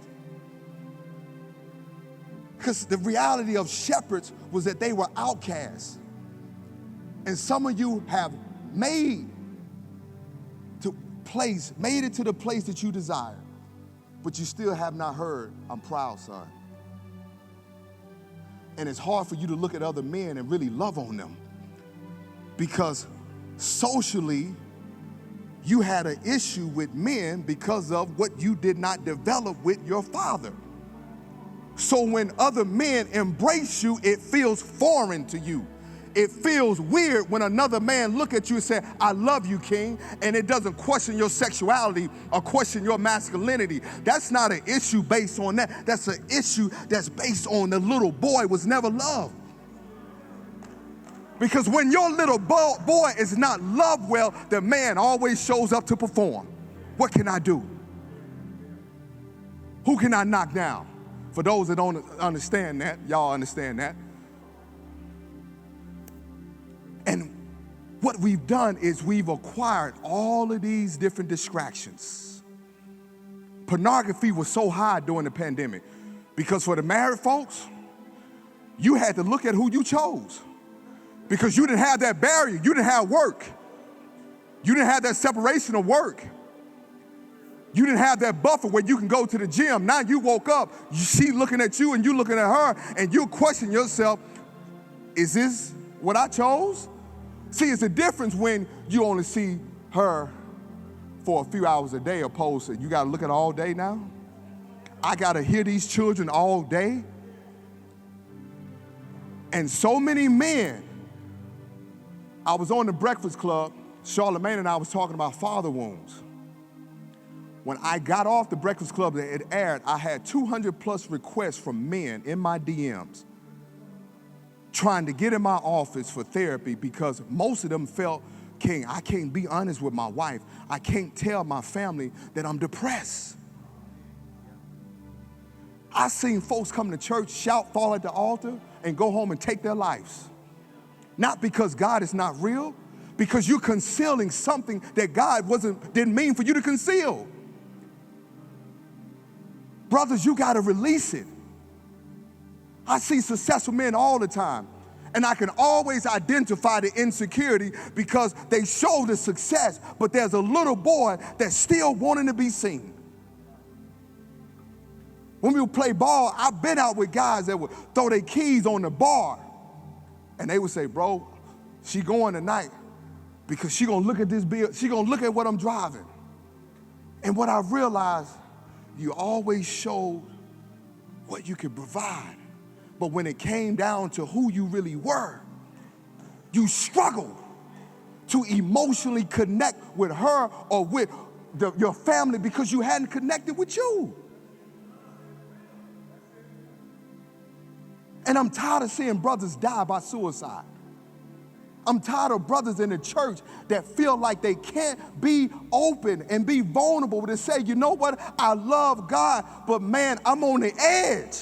Because the reality of shepherds was that they were outcasts. And some of you have made it to the place that you desire, but you still have not heard, I'm proud, son. And it's hard for you to look at other men and really love on them, because socially, you had an issue with men because of what you did not develop with your father. So when other men embrace you, it feels foreign to you. It feels weird when another man look at you and say, I love you, king, and it doesn't question your sexuality or question your masculinity. That's not an issue based on that. That's an issue that's based on the little boy was never loved. Because when your little boy is not loved well, the man always shows up to perform. What can I do? Who can I knock down? For those that don't understand that, y'all understand that. And what we've done is we've acquired all of these different distractions. Pornography was so high during the pandemic because for the married folks, you had to look at who you chose, because you didn't have that barrier. You didn't have work. You didn't have that separation of work. You didn't have that buffer where you can go to the gym. Now you woke up, she looking at you and you looking at her, and you question yourself, is this what I chose? See, it's a difference when you only see her for a few hours a day, opposed to you got to look at her all day now. I got to hear these children all day. And so many men, I was on the Breakfast Club, Charlamagne and I was talking about father wounds. When I got off the Breakfast Club that it aired, I had 200 plus requests from men in my DMs trying to get in my office for therapy, because most of them felt, King, I can't be honest with my wife. I can't tell my family that I'm depressed. I seen folks come to church, shout, fall at the altar, and go home and take their lives. Not because God is not real, because you're concealing something that God didn't mean for you to conceal. Brothers, you gotta release it. I see successful men all the time, and I can always identify the insecurity because they show the success, but there's a little boy that's still wanting to be seen. When we would play ball, I've been out with guys that would throw their keys on the bar, and they would say, bro, she going tonight because she gonna look at this bill, she gonna look at what I'm driving. And what I realized, you always showed what you could provide. But when it came down to who you really were, you struggled to emotionally connect with her or with your family because you hadn't connected with you. And I'm tired of seeing brothers die by suicide. I'm tired of brothers in the church that feel like they can't be open and be vulnerable to say, you know what, I love God, but man, I'm on the edge.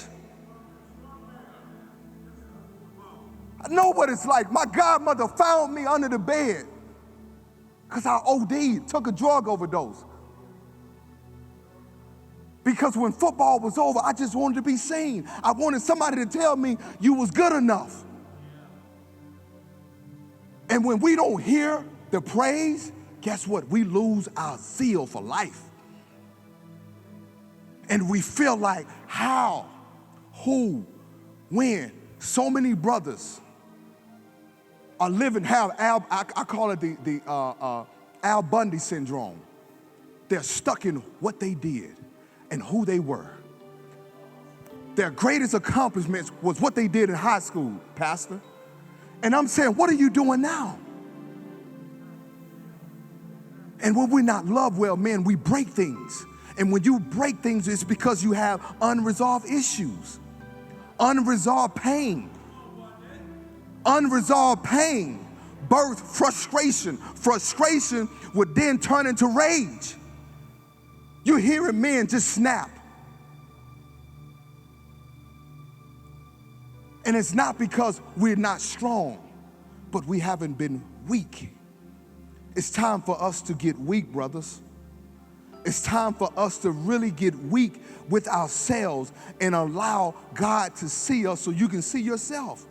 I know what it's like. My godmother found me under the bed because I OD'd, took a drug overdose. Because when football was over, I just wanted to be seen. I wanted somebody to tell me you was good enough. And when we don't hear the praise guess what? We lose our zeal for life. And we feel like, how, who, when? So many brothers are living, I call it the Al Bundy syndrome. They're stuck in what they did and who they were. Their greatest accomplishments was what they did in high school, Pastor. And I'm saying, what are you doing now? And when we're not loved well, man, we break things. And when you break things, it's because you have unresolved issues, unresolved pain. Unresolved pain, birth frustration. Frustration would then turn into rage. You're hearing men just snap. And it's not because we're not strong, but we haven't been weak. It's time for us to get weak, brothers. It's time for us to really get weak with ourselves and allow God to see us so you can see yourself.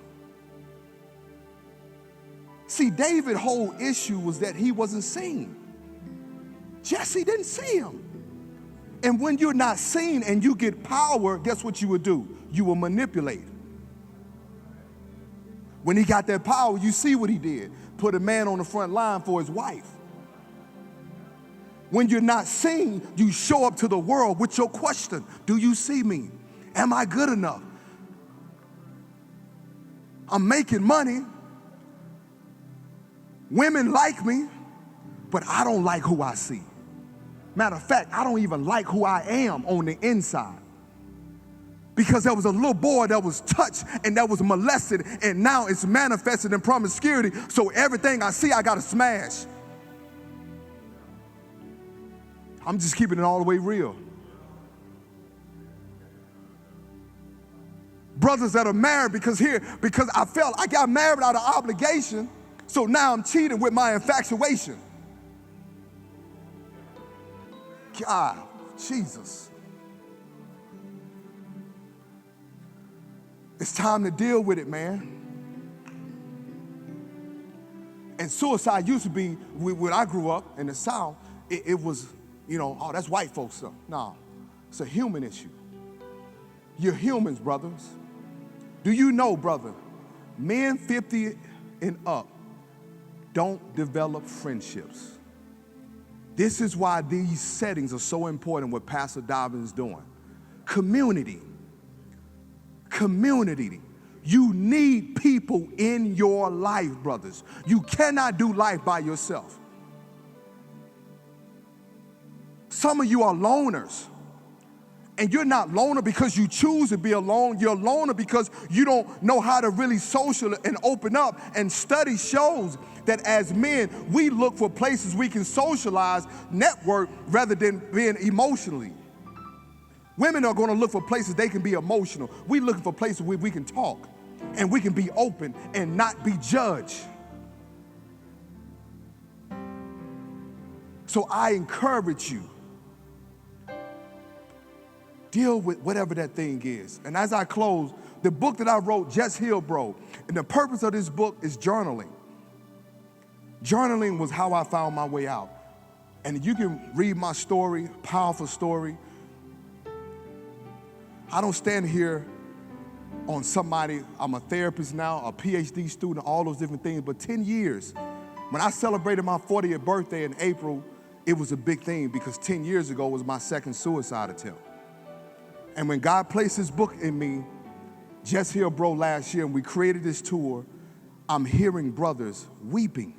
See, David's whole issue was that he wasn't seen. Jesse didn't see him. And when you're not seen and you get power, guess what you would do? You will manipulate. When he got that power, you see what he did. Put a man on the front line for his wife. When you're not seen, you show up to the world with your question. Do you see me? Am I good enough? I'm making money. Women like me, but I don't like who I see. Matter of fact, I don't even like who I am on the inside. Because there was a little boy that was touched and that was molested, and now it's manifested in promiscuity, so everything I see, I gotta smash. I'm just keeping it all the way real. Brothers that are married because I felt I got married out of obligation, so now I'm cheating with my infatuation. God, Jesus. It's time to deal with it, man. And suicide used to be, when I grew up in the South, it was, oh, that's white folks stuff. No, it's a human issue. You're humans, brothers. Do you know, brother, men 50 and up don't develop friendships. This is why these settings are so important, what Pastor Dobbins is doing. Community. Community. You need people in your life, brothers. You cannot do life by yourself. Some of you are loners. And you're not loner because you choose to be alone. You're loner because you don't know how to really social and open up. And study shows that as men, we look for places we can socialize, network, rather than being emotionally. Women are going to look for places they can be emotional. We're looking for places where we can talk and we can be open and not be judged. So I encourage you, deal with whatever that thing is. And as I close, the book that I wrote, Just Heal Bro, and the purpose of this book is journaling. Journaling was how I found my way out. And you can read my story, powerful story. I don't stand here on somebody, I'm a therapist now, a PhD student, all those different things, but 10 years. When I celebrated my 40th birthday in April, it was a big thing because 10 years ago was my second suicide attempt. And when God placed his book in me, Just Heal Bro, last year, and we created this tour, I'm hearing brothers weeping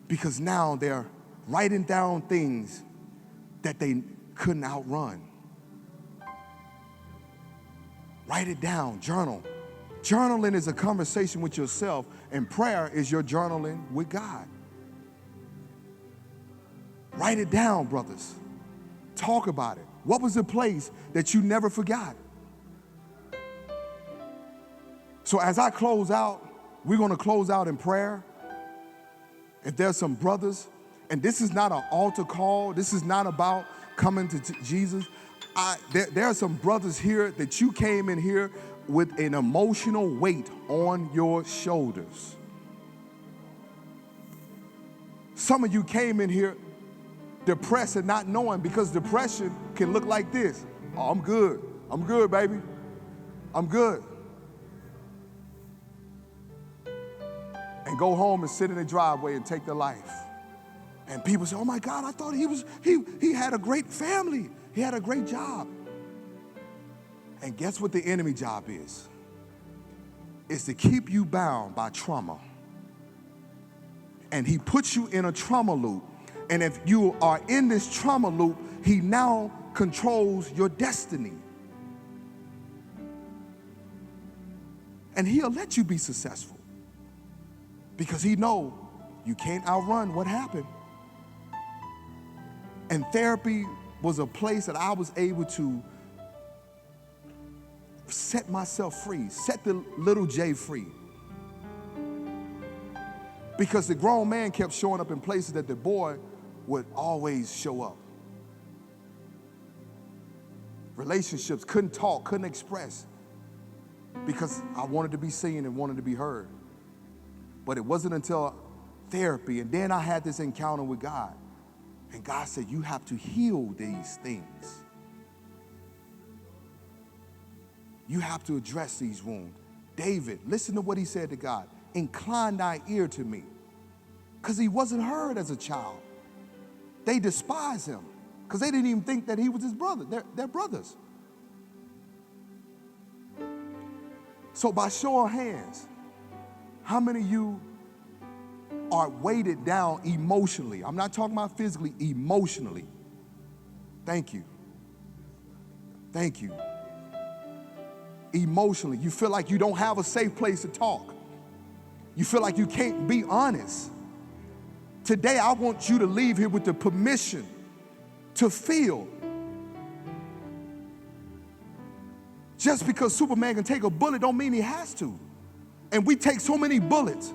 because now they're writing down things that they couldn't outrun. Write it down, journal. Journaling is a conversation with yourself, and prayer is your journaling with God. Write it down, brothers. Talk about it. What was the place that you never forgot? So as I close out, we're going to close out in prayer. If there's some brothers, and this is not an altar call, this is not about coming to Jesus. There are some brothers here that you came in here with an emotional weight on your shoulders. Some of you came in here depressed and not knowing, because depression can look like this. Oh, I'm good. I'm good, baby. I'm good. And go home and sit in the driveway and take their life. And people say, oh my God, I thought he had a great family. He had a great job. And guess what the enemy job is? It's to keep you bound by trauma. And he puts you in a trauma loop. And if you are in this trauma loop, he now controls your destiny. And he'll let you be successful, because he knows you can't outrun what happened. And therapy was a place that I was able to set myself free, set the little J free. Because the grown man kept showing up in places that the boy would always show up. Relationships, couldn't talk, couldn't express, because I wanted to be seen and wanted to be heard. But it wasn't until therapy, and then I had this encounter with God. And God said, you have to heal these things. You have to address these wounds. David, listen to what he said to God. Incline thy ear to me. Because he wasn't heard as a child. They despised him because they didn't even think that he was his brother. They're brothers. So by show of hands, how many of you are weighted down emotionally? I'm not talking about physically, emotionally. Thank you. Thank you. Emotionally, you feel like you don't have a safe place to talk. You feel like you can't be honest. Today, I want you to leave here with the permission to feel. Just because Superman can take a bullet don't mean he has to. And we take so many bullets.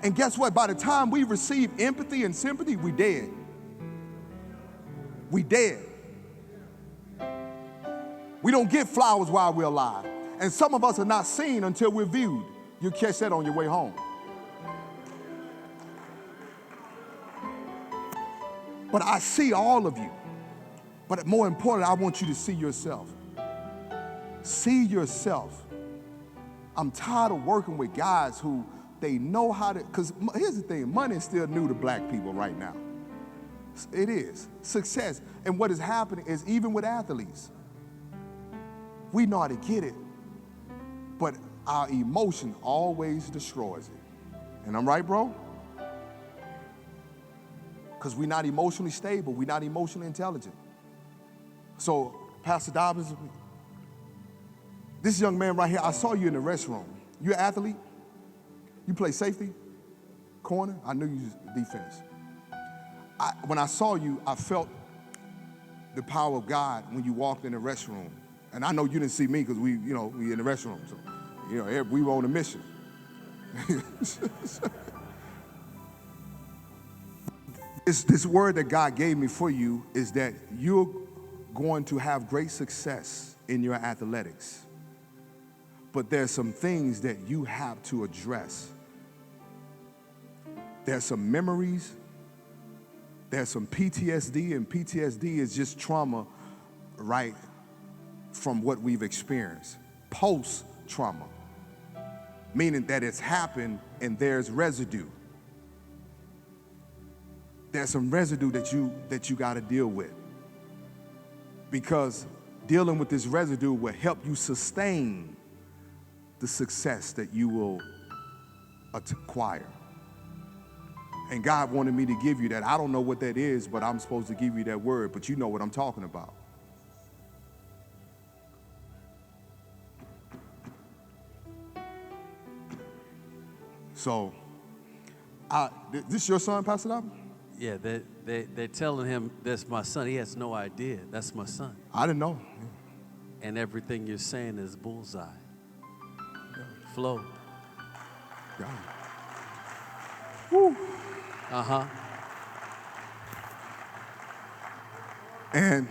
And guess what? By the time we receive empathy and sympathy, we dead. We dead. We don't get flowers while we're alive. And some of us are not seen until we're viewed. You'll catch that on your way home. But I see all of you. But more importantly, I want you to see yourself. See yourself. I'm tired of working with guys who they know how to, because here's the thing, money is still new to black people right now. It is. Success. And what is happening is, even with athletes, we know how to get it, but our emotion always destroys it. And I'm right, bro? Because we're not emotionally stable. We're not emotionally intelligent. So, Pastor Dobbins, this young man right here, I saw you in the restroom. You an athlete? You play safety? Corner? I knew you was defense. When I saw you, I felt the power of God when you walked in the restroom. And I know you didn't see me because we in the restroom. So, we were on a mission. This word that God gave me for you is that you're going to have great success in your athletics. But there's some things that you have to address. There's some memories. There's some PTSD, and PTSD is just trauma, right, from what we've experienced. Post-trauma, meaning that it's happened and there's residue. There's some residue that you got to deal with, because dealing with this residue will help you sustain the success that you will acquire. And God wanted me to give you that. I don't know what that is, but I'm supposed to give you that word, but you know what I'm talking about. So, this your son, Pastor Dobbins? Yeah, they're telling him that's my son. He has no idea. That's my son. I didn't know. And everything you're saying is bullseye. Flow. Yeah. Woo. Uh-huh. And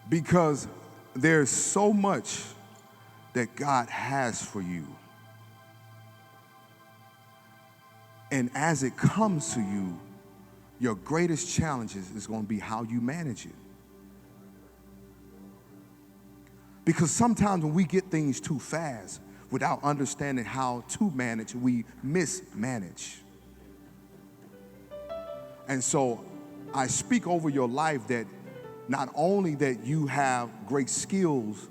because there's so much that God has for you, And as it comes to you, your greatest challenges is going to be how you manage it. Because sometimes when we get things too fast without understanding how to manage, we mismanage. And so I speak over your life that not only that you have great skills,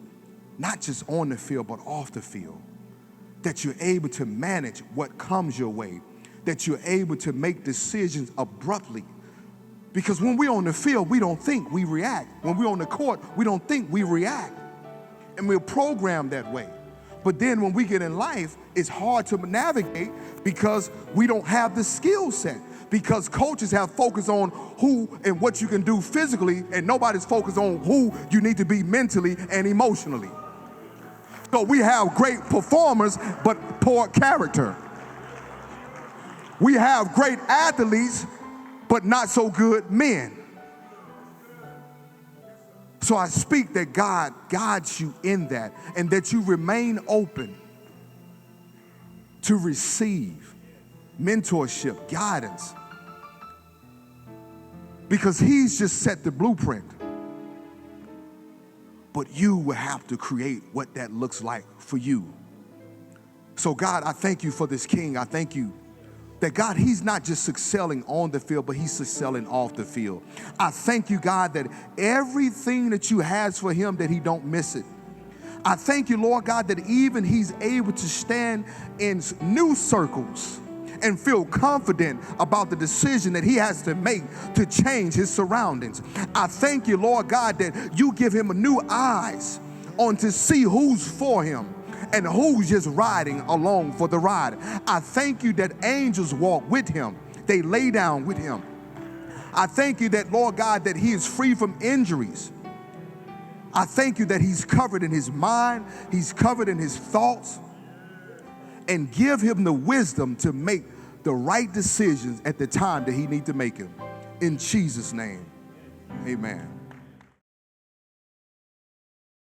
not just on the field, but off the field, that you're able to manage what comes your way, that you're able to make decisions abruptly. Because when we're on the field, we don't think, we react. When we're on the court, we don't think, we react. And we're programmed that way. But then when we get in life, it's hard to navigate because we don't have the skill set. Because coaches have focused on who and what you can do physically, and nobody's focused on who you need to be mentally and emotionally. So we have great performers, but poor character. We have great athletes, but not so good men. So I speak that God guides you in that, and that you remain open to receive mentorship, guidance, because he's just set the blueprint. But you will have to create what that looks like for you. So God, I thank you for this king. I thank you that God, he's not just excelling on the field, but he's excelling off the field. I thank you, God, that everything that you has for him, that he don't miss it. I thank you, Lord God, that even he's able to stand in new circles and feel confident about the decision that he has to make to change his surroundings. I thank you, Lord God, that you give him a new eyes on to see who's for him and who's just riding along for the ride. I thank you that angels walk with him. They lay down with him. I thank you that, Lord God, that he is free from injuries. I thank you that he's covered in his mind, he's covered in his thoughts, and give him the wisdom to make the right decisions at the time that he needs to make them. In Jesus' name, amen.